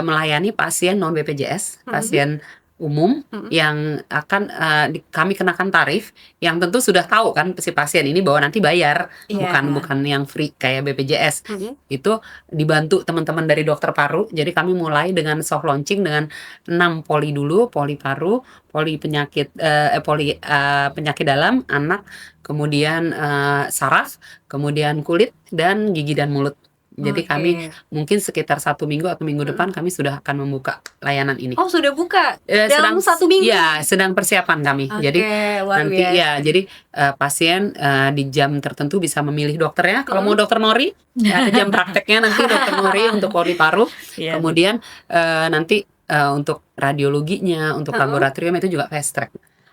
melayani pasien non BPJS, pasien umum yang akan kami kenakan tarif yang tentu sudah tahu kan si pasien ini bahwa nanti bayar,
Iya.
bukan yang free kayak BPJS. Itu dibantu teman-teman dari dokter paru. Jadi kami mulai dengan soft launching dengan 6 poli dulu, poli paru, poli penyakit penyakit dalam, anak, kemudian saraf, kemudian kulit dan gigi dan mulut. Jadi
Oke.
kami mungkin sekitar 1 minggu atau minggu depan kami sudah akan membuka layanan ini.
Oh sudah buka
sedang
dalam 1 minggu.
Ya, sedang persiapan kami.
Oke,
Jadi
luar
nanti
biasa.
ya, jadi pasien di jam tertentu bisa memilih dokternya. Kalau mau dokter Nori, ada jam prakteknya nanti dokter Nori untuk poli paru.
Iya.
Kemudian nanti untuk radiologinya, untuk laboratorium itu juga fast track.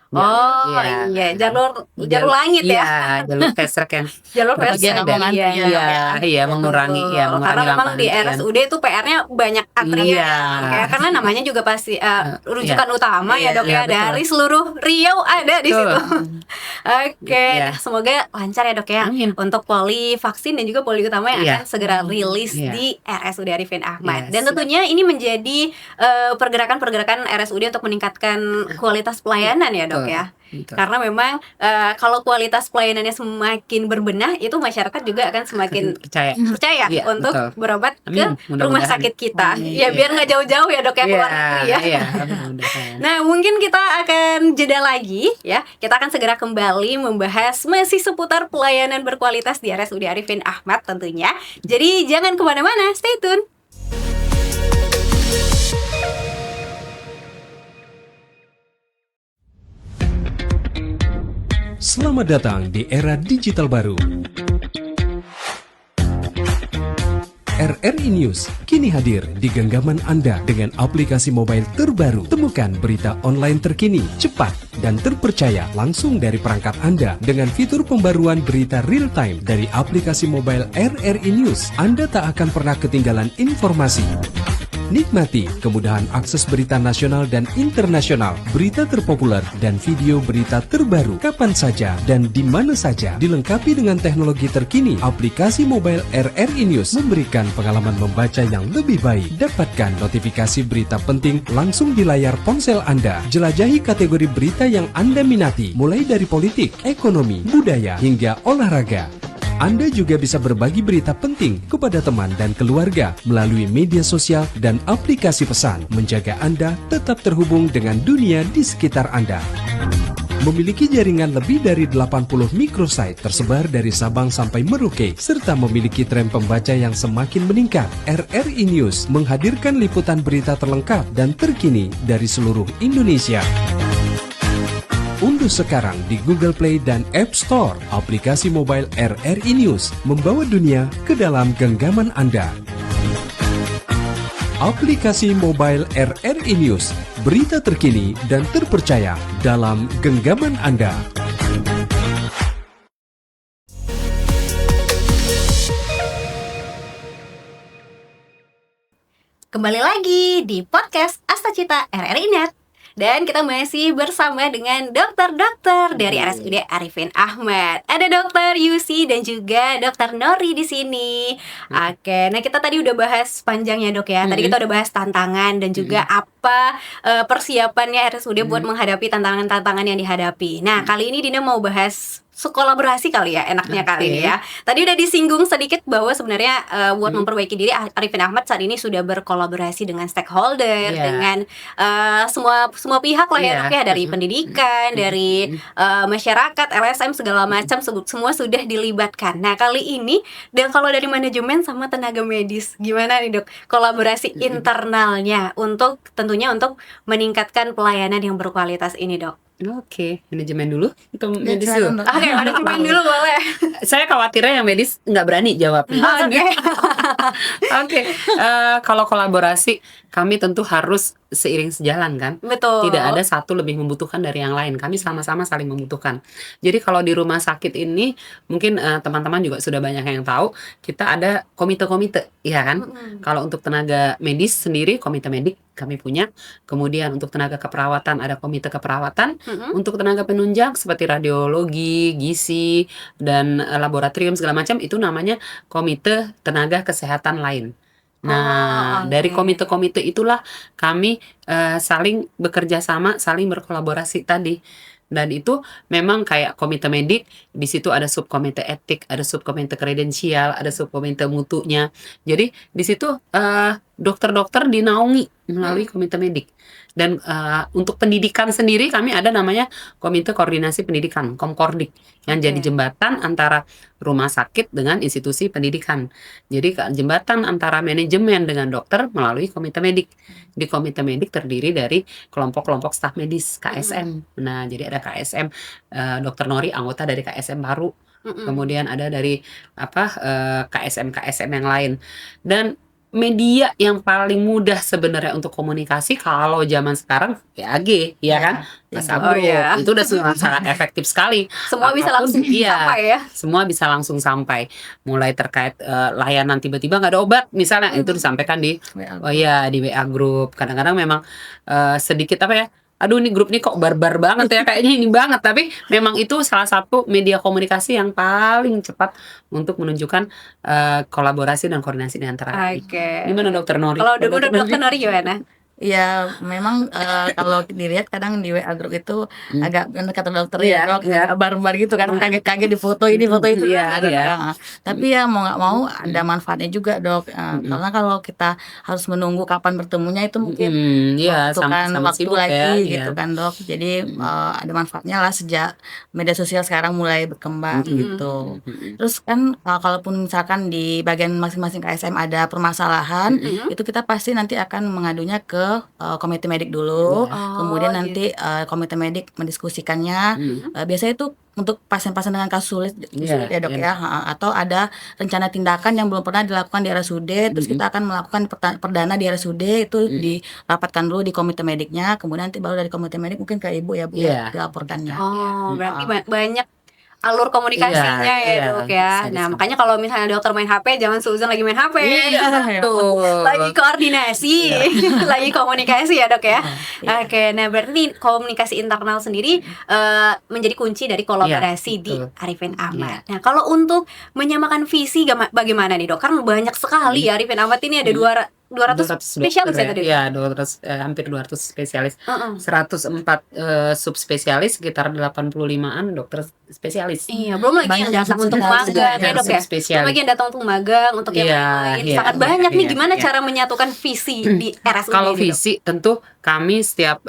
Oh
Ya,
iya, jalur langit ya.
Iya, jalur fast track yang
Jalur fast
bagian
track.
ngomong
Iya,
antrian.
iya, mengurangi
Betul. Karena memang
lampa
di
antrian.
RSUD itu PR-nya banyak antrian.
Iya.
Ya, karena namanya juga pasti rujukan utama ya dok
Iya,
ya,
betul.
dari seluruh Riau ada di
Betul.
situ. Oke,
Iya.
nah, semoga lancar ya dok ya
Amin.
untuk poli vaksin dan juga poli utama yang
Iya.
akan segera rilis
Iya.
di RSUD Arifin Ahmad.
Yes.
Dan tentunya ini menjadi pergerakan-pergerakan RSUD untuk meningkatkan kualitas pelayanan ya dok Dok ya.
Betul.
Karena memang kalau kualitas pelayanannya semakin berbenah, itu masyarakat juga akan semakin
Percaya.
percaya
Iya,
untuk
betul.
berobat ke
Amin,
rumah
mudah-mudahan.
sakit kita.
Amin.
Ya biar nggak jauh-jauh ya Dok ya, keluar negeri ya.
Iya, mudah-mudahan.
Nah, mungkin kita akan jeda lagi ya. Kita akan segera kembali membahas masih seputar pelayanan berkualitas di RSUD Arifin Ahmad tentunya. Jadi jangan kemana-mana, stay tune.
Selamat datang di era digital baru. RRI News kini hadir di genggaman Anda dengan aplikasi mobile terbaru. Temukan berita online terkini, cepat, dan terpercaya langsung dari perangkat Anda dengan fitur pembaruan berita real time dari aplikasi mobile RRI News. Anda tak akan pernah ketinggalan informasi. Nikmati kemudahan akses berita nasional dan internasional, berita terpopuler, dan video berita terbaru kapan saja dan di mana saja. Dilengkapi dengan teknologi terkini, aplikasi mobile RRI News memberikan pengalaman membaca yang lebih baik. Dapatkan notifikasi berita penting langsung di layar ponsel Anda. Jelajahi kategori berita yang Anda minati, mulai dari politik, ekonomi, budaya, hingga olahraga. Anda juga bisa berbagi berita penting kepada teman dan keluarga melalui media sosial dan aplikasi pesan, menjaga Anda tetap terhubung dengan dunia di sekitar Anda. Memiliki jaringan lebih dari 80 microsite tersebar dari Sabang sampai Merauke, serta memiliki tren pembaca yang semakin meningkat. RRI News menghadirkan liputan berita terlengkap dan terkini dari seluruh Indonesia. Unduh sekarang di Google Play dan App Store aplikasi mobile RRI News, membawa dunia ke dalam genggaman Anda. Aplikasi mobile RRI News, berita terkini dan terpercaya dalam genggaman Anda.
Kembali lagi di podcast Astacita RRI Net. Dan kita masih bersama dengan dokter-dokter dari RSUD Arifin Ahmad. Ada Dokter Yusi dan juga Dokter Nori di sini. Oke, nah kita tadi udah bahas panjangnya Dok ya. Tadi kita udah bahas tantangan dan juga apa persiapannya RSUD buat menghadapi tantangan-tantangan yang dihadapi. Nah, kali ini Dina mau bahas kolaborasi kali ya, enaknya kali ini ya. Tadi udah disinggung sedikit bahwa sebenarnya buat memperbaiki diri, Arifin Ahmad saat ini sudah berkolaborasi dengan stakeholder, dengan semua pihak lah ya Dok ya, dari pendidikan, dari masyarakat, LSM segala macam, semua sudah dilibatkan. Nah kali ini, dan kalau dari manajemen sama tenaga medis, gimana nih Dok kolaborasi internalnya untuk tentunya untuk meningkatkan pelayanan yang berkualitas ini Dok?
Oke, manajemen dulu atau medis
silakan,
dulu?
Dok.
Oke, manajemen dulu boleh.
Saya khawatirnya yang medis nggak berani jawab. Oke, kalau kolaborasi kami tentu harus seiring sejalan kan.
Betul.
Tidak ada satu lebih membutuhkan dari yang lain. Kami sama-sama saling membutuhkan. Jadi kalau di rumah sakit ini mungkin teman-teman juga sudah banyak yang tahu kita ada komite-komite, ya kan? Kalau untuk tenaga medis sendiri komite medik kami punya. Kemudian untuk tenaga keperawatan ada komite keperawatan. Untuk tenaga penunjang seperti radiologi, gizi dan laboratorium segala macam itu namanya komite tenaga kesehatan lain. Nah, dari komite-komite itulah kami saling bekerja sama, saling berkolaborasi tadi. Dan itu memang kayak komite medik, di situ ada subkomite etik, ada subkomite kredensial, ada subkomite mutunya. Jadi di situ dokter-dokter dinaungi melalui komite medik. Dan untuk pendidikan sendiri kami ada namanya Komite Koordinasi Pendidikan, Komkordik, yang jadi jembatan antara rumah sakit dengan institusi pendidikan. Jadi jembatan antara manajemen dengan dokter melalui komite medik. Di komite medik terdiri dari kelompok-kelompok staf medis, KSM. Nah, jadi ada KSM, Dokter Nori anggota dari KSM baru. Kemudian ada dari KSM-KSM yang lain. Dan media yang paling mudah sebenarnya untuk komunikasi kalau zaman sekarang PAG, ya kan? WhatsApp group. Itu udah sangat efektif sekali.
Semua bisa langsung sampai ya.
Semua bisa langsung sampai. Mulai terkait layanan tiba-tiba nggak ada obat, misalnya itu disampaikan di di WA group. Kadang-kadang memang sedikit aduh ini grup ini kok barbar banget ya, kayaknya ini banget. Tapi memang itu salah satu media komunikasi yang paling cepat untuk menunjukkan kolaborasi dan koordinasi di antara.
Oke.
Gimana Dokter Nori?
Kalau Dokter Nori gimana?
Ya memang kalau dilihat kadang di WA grup itu agak benar kata dokter ya
Iya,
dok,
iya.
agak barbar gitu kan, kaget-kaget di foto ini foto itu.
Iya,
Ada,
iya.
tapi ya mau nggak mau ada manfaatnya juga dok. Karena kalau kita harus menunggu kapan bertemunya itu mungkin
Iya,
membutuhkan
sama
waktu
sibuk
lagi
ya,
gitu
iya.
kan dok. Jadi ada manfaatnya lah sejak media sosial sekarang mulai berkembang gitu. Terus kan kalaupun misalkan di bagian masing-masing KSM ada permasalahan, itu kita pasti nanti akan mengadunya ke komite medik dulu, kemudian nanti komite medik mendiskusikannya. Biasanya itu untuk pasien-pasien dengan kasus sulit
Iya,
ya dok
iya.
ya, atau ada rencana tindakan yang belum pernah dilakukan di RSUD, terus kita akan melakukan perdana di RSUD itu dirapatkan dulu di komite mediknya, kemudian nanti baru dari komite medik mungkin ke ibu ya bu ya
Iya.
dilaporkannya.
Oh, berarti banyak alur komunikasinya
Iya,
ya
iya,
dok ya.
bisa
Nah
disebut.
makanya kalau misalnya dokter main HP jangan seuzon lagi main HP.
Iya, betul.
Lagi koordinasi, lagi komunikasi ya dok ya. Oke, nah berarti komunikasi internal sendiri menjadi kunci dari kolaborasi
Iya,
di
betul.
Arifin Ahmad. Nah kalau untuk menyamakan visi bagaimana nih dok? Kan banyak sekali ya Arifin Ahmad ini ada 200 spesialis ya tadi.
Iya, 200, hampir 200 spesialis. 104 subspesialis, sekitar 85-an dokter spesialis.
Iya, belum lagi yang
Banyak
datang untuk
subspesialis
magang
juga,
ya dok ya.
subspesialis.
Belum lagi yang datang untuk magang, untuk yang
Iya,
lain.
iya,
Sangat
iya,
banyak nih.
iya,
Gimana
iya.
cara menyatukan visi di RSUD
Kalau
ini, Dok?
visi tentu kami setiap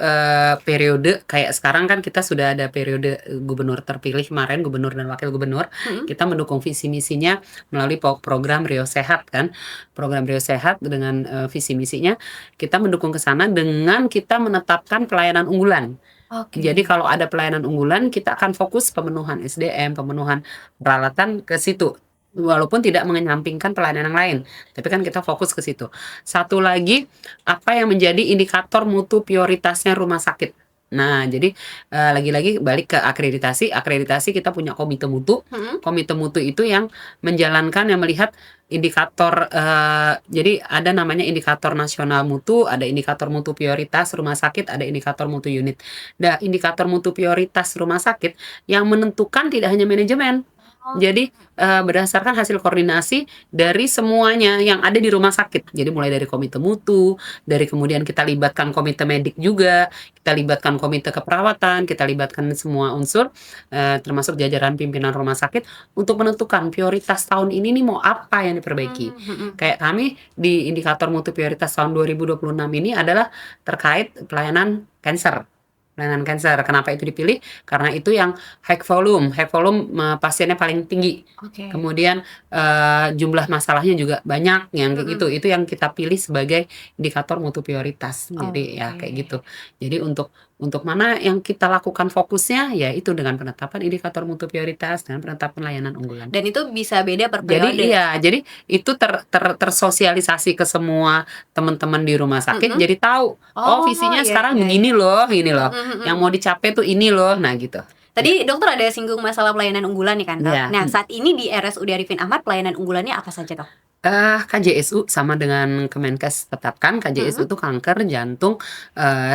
periode, kayak sekarang kan kita sudah ada periode gubernur terpilih kemarin, gubernur dan wakil gubernur. Kita mendukung visi misinya melalui program Rio Sehat kan. Program Rio Sehat dengan visi misinya kita mendukung ke sana dengan kita menetapkan pelayanan unggulan.
Oke.
Jadi kalau ada pelayanan unggulan, kita akan fokus pemenuhan SDM, pemenuhan peralatan ke situ. Walaupun tidak mengenyampingkan pelayanan yang lain, tapi kan kita fokus ke situ. Satu lagi, apa yang menjadi indikator mutu prioritasnya rumah sakit. Nah, jadi lagi-lagi balik ke akreditasi. Akreditasi kita punya komite mutu. Komite mutu itu yang menjalankan, yang melihat indikator. Jadi ada namanya indikator nasional mutu, ada indikator mutu prioritas rumah sakit, ada indikator mutu unit. Nah, indikator mutu prioritas rumah sakit yang menentukan tidak hanya manajemen. Jadi berdasarkan hasil koordinasi dari semuanya yang ada di rumah sakit. Jadi mulai dari komite mutu, dari kemudian kita libatkan komite medik juga, kita libatkan komite keperawatan, kita libatkan semua unsur, termasuk jajaran pimpinan rumah sakit untuk menentukan prioritas tahun ini nih mau apa yang diperbaiki. Kayak kami di indikator mutu prioritas tahun 2026 ini adalah terkait pelayanan kanker. Pelayanan kanker. Kenapa itu dipilih? Karena itu yang high volume pasiennya paling tinggi.
Oke.
Kemudian jumlah masalahnya juga banyak yang kayak gitu. Itu yang kita pilih sebagai indikator mutu prioritas. Jadi ya kayak gitu. Jadi untuk mana yang kita lakukan fokusnya ya itu dengan penetapan indikator mutu prioritas, dengan penetapan layanan unggulan.
Dan itu bisa beda per periode.
Jadi itu tersosialisasi ke semua teman-teman di rumah sakit. Jadi tahu visinya
iya,
sekarang
iya.
begini loh, gini loh. Yang mau dicapai tuh ini loh. Nah gitu.
Tadi dokter ada singgung masalah pelayanan unggulan nih kan dok.
Iya.
Nah saat ini di RSUD Arifin Ahmad pelayanan unggulannya apa saja dok?
KJSU sama dengan Kemenkes tetapkan. KJSU itu kanker, jantung,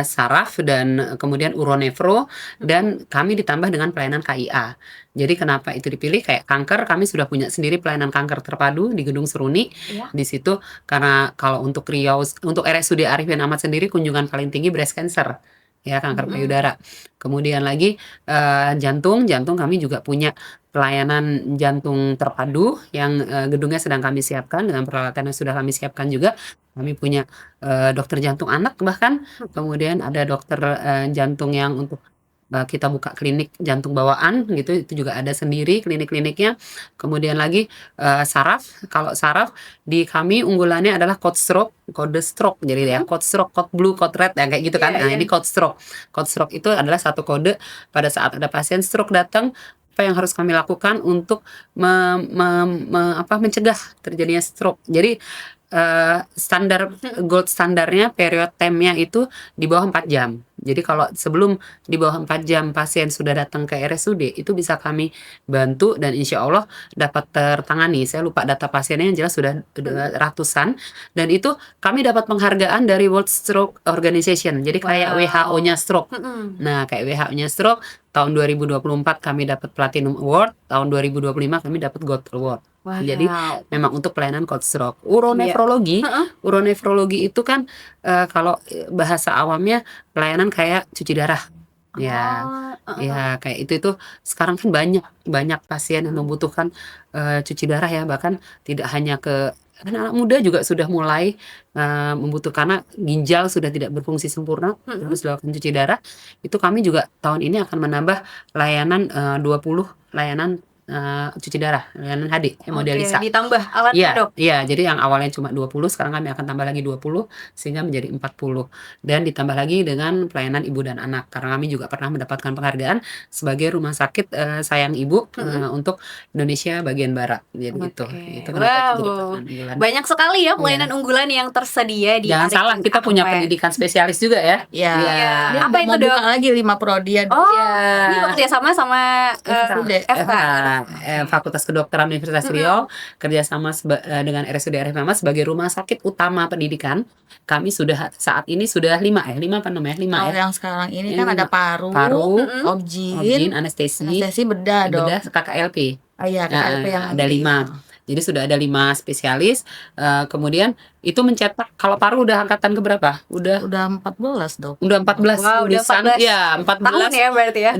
saraf, dan kemudian uronefro, dan kami ditambah dengan pelayanan KIA. Jadi kenapa itu dipilih? Kayak kanker, kami sudah punya sendiri pelayanan kanker terpadu di Gedung Seruni.
Iya.
Di situ karena kalau untuk Riau, untuk RSUD Arifin Ahmad sendiri kunjungan paling tinggi breast cancer. Ya, kanker payudara. Kemudian lagi jantung kami juga punya pelayanan jantung terpadu yang gedungnya sedang kami siapkan dengan peralatan yang sudah kami siapkan juga. Kami punya dokter jantung anak bahkan, kemudian ada dokter jantung yang untuk kita buka klinik jantung bawaan gitu, itu juga ada sendiri klinik-kliniknya. Kemudian lagi saraf, kalau saraf di kami unggulannya adalah code stroke, jadi ya code stroke, code blue, code red ya kayak gitu kan. Nah, ini code stroke itu adalah satu kode pada saat ada pasien stroke datang, apa yang harus kami lakukan untuk mencegah terjadinya stroke. Jadi gold standarnya period time-nya itu di bawah 4 jam. Jadi kalau sebelum di bawah 4 jam pasien sudah datang ke RSUD, itu bisa kami bantu dan insya Allah dapat tertangani. Saya lupa data pasiennya, yang jelas sudah ratusan. Dan itu kami dapat penghargaan dari World Stroke Organization. Jadi kayak WHO-nya stroke. Nah, kayak WHO-nya stroke, tahun 2024 kami dapat Platinum Award, tahun 2025 kami dapat Gold Award.
Wow.
Jadi memang untuk pelayanan cold stroke. Uronefrologi, uronefrologi itu kan kalau bahasa awamnya pelayanan kayak cuci darah. Ya, ya kayak itu sekarang kan banyak pasien yang membutuhkan cuci darah ya, bahkan tidak hanya ke anak muda juga sudah mulai membutuhkan, karena ginjal sudah tidak berfungsi sempurna, terus dilakukan cuci darah. Itu kami juga tahun ini akan menambah layanan 20 layanan cuci darah, layanan HD, hemodialisa.
Ditambah alatnya,
Iya,
Dok.
iya, jadi yang awalnya cuma 20, sekarang kami akan tambah lagi 20 sehingga menjadi 40. Dan ditambah lagi dengan pelayanan ibu dan anak, karena kami juga pernah mendapatkan penghargaan sebagai rumah sakit sayang ibu untuk Indonesia bagian barat. Jadi gitu. Itu kenapa itu jadi pelayanan unggulan.
Banyak sekali ya pelayanan unggulan yang tersedia di
Jangan salah, kita punya pendidikan spesialis juga ya.
Ya.
Iya.
Dia
Apa itu,
mau
Dok?
buka lagi 5 prodi ya.
Oh, ini bekerja sama sama FK.
Fakultas Kedokteran Universitas Riau kerjasama dengan RSUD Arif Ahmad sebagai rumah sakit utama pendidikan. Kami sudah saat ini sudah 5 apa 6 ya? 5
Kalau
ya.
yang sekarang ini
Ini
kan ada paru,
Objin, anestesi,
bedah, Dok.
bedah, KKLP.
Oh iya, KKLP yang
ada 5. Jadi sudah ada 5 spesialis. Kemudian itu mencetak, kalau paru udah angkatan keberapa? Udah
14, Dok.
14
Wow, udah
lulusan.
14
Ya, 14
tahun ya berarti ya.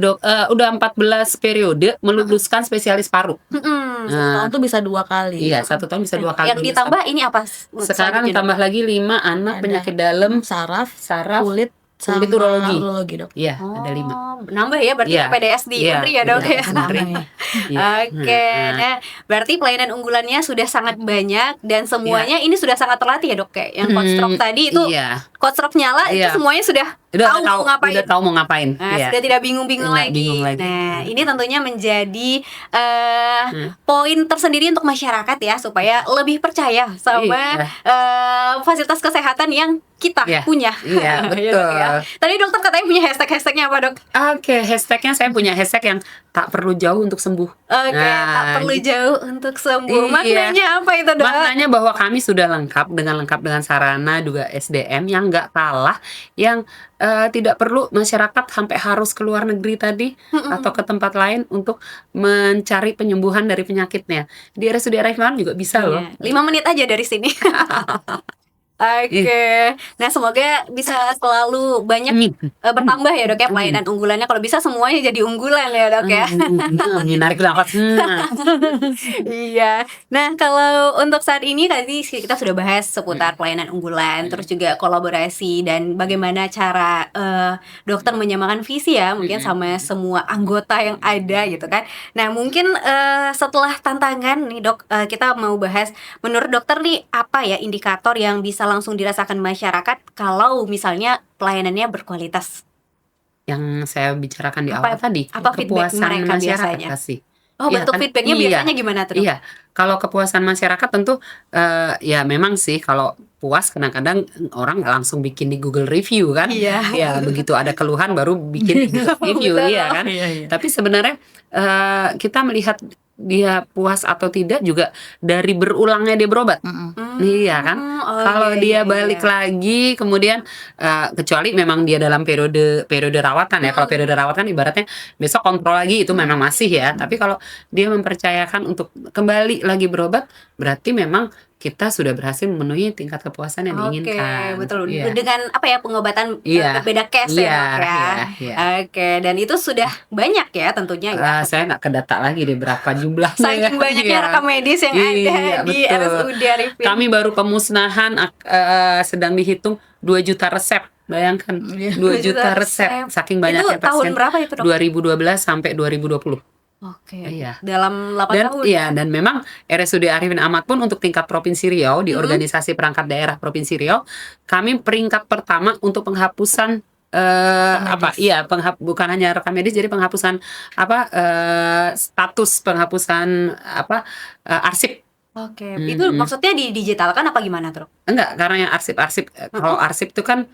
udah 14 periode meluluskan spesialis paru.
Tahun tuh bisa 2 kali.
Iya, 1 tahun bisa 2 kali.
Yang ditambah ini apa?
Sekarang
selanjutnya,
tambah lagi 5 anak
Ada
penyakit dalam,
saraf,
kulit
sama
urologi.
Dok.
Iya,
Dok?
ada 5.
Nambah ya berarti
Iya.
PDS di
Iya,
Unri ya, Dok ya.
PDS Unri. Iya.
Oke, nah berarti pelayanan unggulannya sudah sangat banyak dan semuanya ini sudah sangat terlatih ya, Dok, kayak yang cold stroke tadi itu
Iya.
cold stroke nyala itu
Iya.
semuanya sudah tahu mau ngapain.
Udah tahu mau ngapain.
Nah,
Iya.
sudah tidak bingung-bingung
Nggak
lagi.
bingung lagi.
Nah, ini tentunya menjadi poin tersendiri untuk masyarakat ya, supaya lebih percaya sama fasilitas kesehatan yang kita
Iya.
punya.
Iya,
Ya, Dok, ya.
betul.
Tadi dokter katanya punya hashtag-hashtagnya apa, Dok?
Oke, hashtagnya saya punya hashtag yang tak perlu jauh untuk sembuh.
Oke,
Nah,
tak perlu jauh untuk sembuh.
Iya.
Maknanya apa itu, Dok?
Maknanya bahwa kami sudah lengkap dengan sarana juga SDM yang nggak kalah, yang tidak perlu masyarakat sampai harus ke luar negeri tadi atau ke tempat lain untuk mencari penyembuhan dari penyakitnya. Di RSUD Arif Ahmad juga bisa loh.
Iya, 5 menit aja dari sini. Oke, nah semoga bisa selalu banyak bertambah ya, Dok ya, pelayanan unggulannya. Kalau bisa semuanya jadi unggulan ya, Dok ya.
Menarik nafas.
Iya. Nah, kalau untuk saat ini tadi kita sudah bahas seputar pelayanan unggulan, terus juga kolaborasi dan bagaimana cara dokter menyamakan visi ya, mungkin sama semua anggota yang ada gitu kan. Nah, mungkin setelah tantangan nih, Dok, kita mau bahas menurut dokter nih apa ya indikator yang bisa langsung dirasakan masyarakat kalau misalnya pelayanannya berkualitas.
Yang saya bicarakan di awal tadi,
apa feedback
kepuasan
mereka
masyarakat
biasanya?
pasti.
Oh,
Iya
bentuk
kan?
feedbacknya
Iya.
biasanya gimana tuh, Dok?
Iya, kalau kepuasan masyarakat tentu ya memang sih kalau puas kadang-kadang orang nggak langsung bikin di Google review kan.
Iya.
Ya begitu ada keluhan baru bikin di Google review. Iya kan. Tapi sebenarnya kita melihat dia puas atau tidak juga dari berulangnya dia berobat. Iya kan. Kalau dia balik lagi kemudian kecuali memang dia dalam periode rawatan ya. Kalau periode rawatan ibaratnya besok kontrol lagi, itu memang masih ya. Tapi kalau dia mempercayakan untuk kembali lagi berobat, berarti memang kita sudah berhasil memenuhi tingkat kepuasan yang diinginkan.
Oke, betul.
Iya.
Dengan apa ya pengobatan
Iya.
berbeda case
Iya,
ya, Dok, ya.
iya.
Oke, dan itu sudah banyak ya tentunya ya.
Saya nggak kedata lagi deh berapa jumlahnya.
Saking banyaknya
Iya.
rekam medis yang ada
Iya,
di
betul.
RSUD Arifin.
Kami baru pemusnahan sedang dihitung 2 juta resep. Bayangkan 2 juta resep. Saking banyaknya
Itu tahun
pasien.
berapa itu, Dok?
2012 sampai 2020.
Oke.
Iya.
Dalam 8
Dan
tahun.
iya, dan memang RSUD Arifin Ahmad pun untuk tingkat Provinsi Riau di organisasi perangkat daerah Provinsi Riau, kami peringkat pertama untuk penghapusan bukan hanya rekam medis, jadi penghapusan status penghapusan arsip.
Oke. Itu maksudnya didigitalkan apa gimana, Dok?
Enggak, karena yang arsip kalau arsip itu kan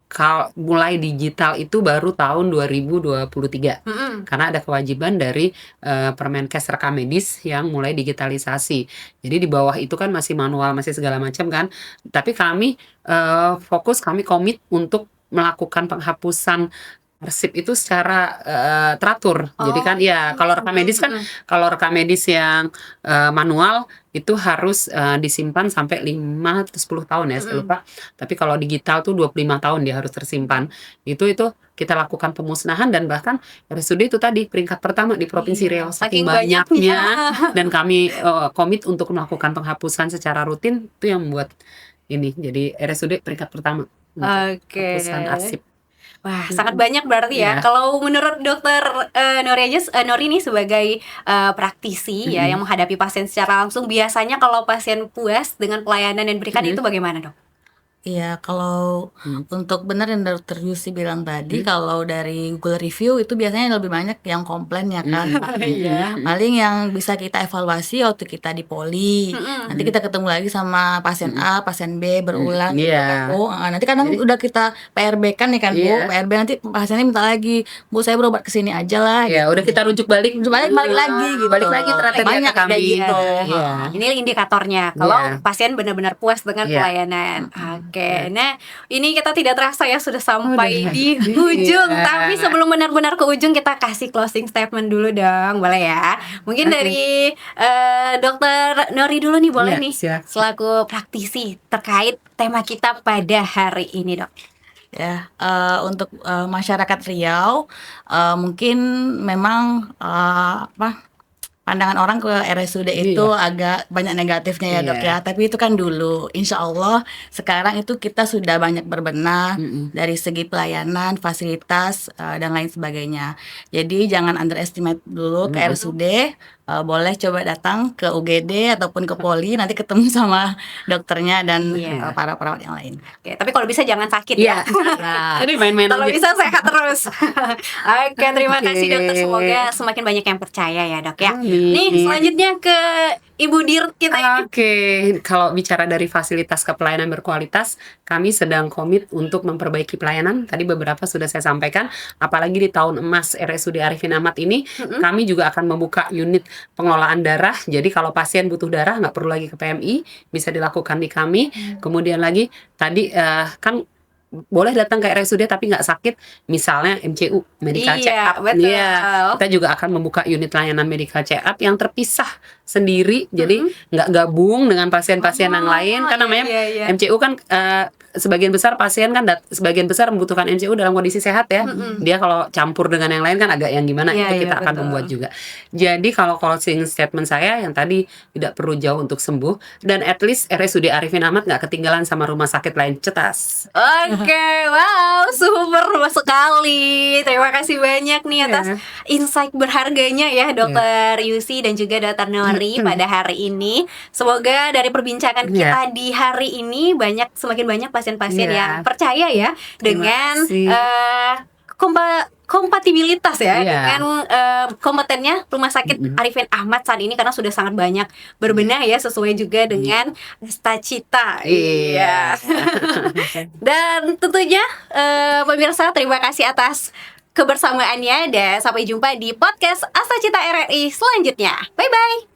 kalau mulai digital itu baru tahun 2023. Karena ada kewajiban dari Permenkes rekam medis yang mulai digitalisasi. Jadi di bawah itu kan masih manual, masih segala macam kan. Tapi kami fokus, kami komit untuk melakukan penghapusan arsip itu secara teratur. Jadi kan ya kalau rekam medis kan, kalau rekam medis yang manual itu harus disimpan sampai 5 atau 10 tahun ya, saya lupa. Tapi kalau digital tuh 25 tahun dia harus tersimpan. Itu kita lakukan pemusnahan, dan bahkan RSUD itu tadi peringkat pertama di Provinsi Riau saking banyaknya. Dan kami komit untuk melakukan penghapusan secara rutin, itu yang membuat ini jadi RSUD peringkat pertama untuk penghapusan arsip.
Wah, sangat banyak berarti ya.
Iya.
Kalau menurut Dokter Nori ini sebagai praktisi ya yang menghadapi pasien secara langsung, biasanya kalau pasien puas dengan pelayanan yang diberikan itu bagaimana, Dok?
Iya, kalau untuk benar yang Dokter Yusi bilang tadi, kalau dari Google Review itu biasanya lebih banyak yang komplain ya kan. Paling yang bisa kita evaluasi waktu kita di poli. Nanti kita ketemu lagi sama pasien A, pasien B berulang gitu kan, Bu. Nanti kadang udah kita PRB kan nih kan, Bu. PRB nanti pasiennya minta lagi, Bu saya berobat ke sini aja lah.
Ya, udah kita rujuk balik
balik lagi gitu.
Balik lagi ternyata dia
banyak
ke kami.
kayak gitu.
Iya.
Ini indikatornya kalau pasien benar-benar puas dengan pelayanan. Oke, nah ini kita tidak terasa ya sudah sampai di ujung. Tapi sebelum benar-benar ke ujung, kita kasih closing statement dulu dong, boleh ya? Mungkin dari Dokter Nori dulu nih, boleh nih, selaku praktisi terkait tema kita pada hari ini, Dok.
Ya, untuk masyarakat Riau mungkin memang pandangan orang ke RSUD itu agak banyak negatifnya ya, Dok ya. Tapi itu kan dulu. Insya Allah sekarang itu kita sudah banyak berbenah dari segi pelayanan, fasilitas dan lain sebagainya. Jadi jangan underestimate dulu ke RSUD. Boleh coba datang ke UGD ataupun ke Poli, nanti ketemu sama dokternya dan para perawat yang lain.
Oke, tapi kalau bisa jangan sakit ya.
Jadi main-main
Kalau
aja.
bisa sehat terus. Oke, terima kasih dokter. Semoga semakin banyak yang percaya ya, Dok ya. Nih, selanjutnya ke Ibu Dir kita.
Oke, kalau bicara dari fasilitas ke pelayanan berkualitas, kami sedang komit untuk memperbaiki pelayanan. Tadi beberapa sudah saya sampaikan, apalagi di tahun emas RSUD Arifin Ahmad ini, kami juga akan membuka unit pengelolaan darah. Jadi kalau pasien butuh darah, nggak perlu lagi ke PMI, bisa dilakukan di kami. Kemudian lagi, tadi kan boleh datang ke RSUD tapi nggak sakit, misalnya MCU, medical check up.
Betul.
Kita juga akan membuka unit layanan medical check up yang terpisah sendiri, jadi nggak gabung dengan pasien-pasien yang lain. Kan namanya MCU kan sebagian besar pasien kan sebagian besar membutuhkan MCU dalam kondisi sehat ya. Dia kalau campur dengan yang lain kan agak yang gimana, itu kita akan membuat juga. Jadi kalau closing statement saya yang tadi, tidak perlu jauh untuk sembuh, dan at least RSUD Arifin Ahmad nggak ketinggalan sama rumah sakit lain cetas.
Oke, wow, super sekali. Terima kasih banyak nih atas insight berharganya ya, Dokter Yusi dan juga Dokter Nori pada hari ini. Semoga dari perbincangan kita di hari ini semakin banyak pasien-pasien yang percaya ya dengan kompatibilitas ya dengan kompetennya Rumah Sakit Arifin Ahmad saat ini, karena sudah sangat banyak berbenah ya, sesuai juga dengan cita-cita. Dan tentunya pemirsa, terima kasih atas kebersamaannya dan sampai jumpa di podcast Asta Cita RRI selanjutnya. Bye bye.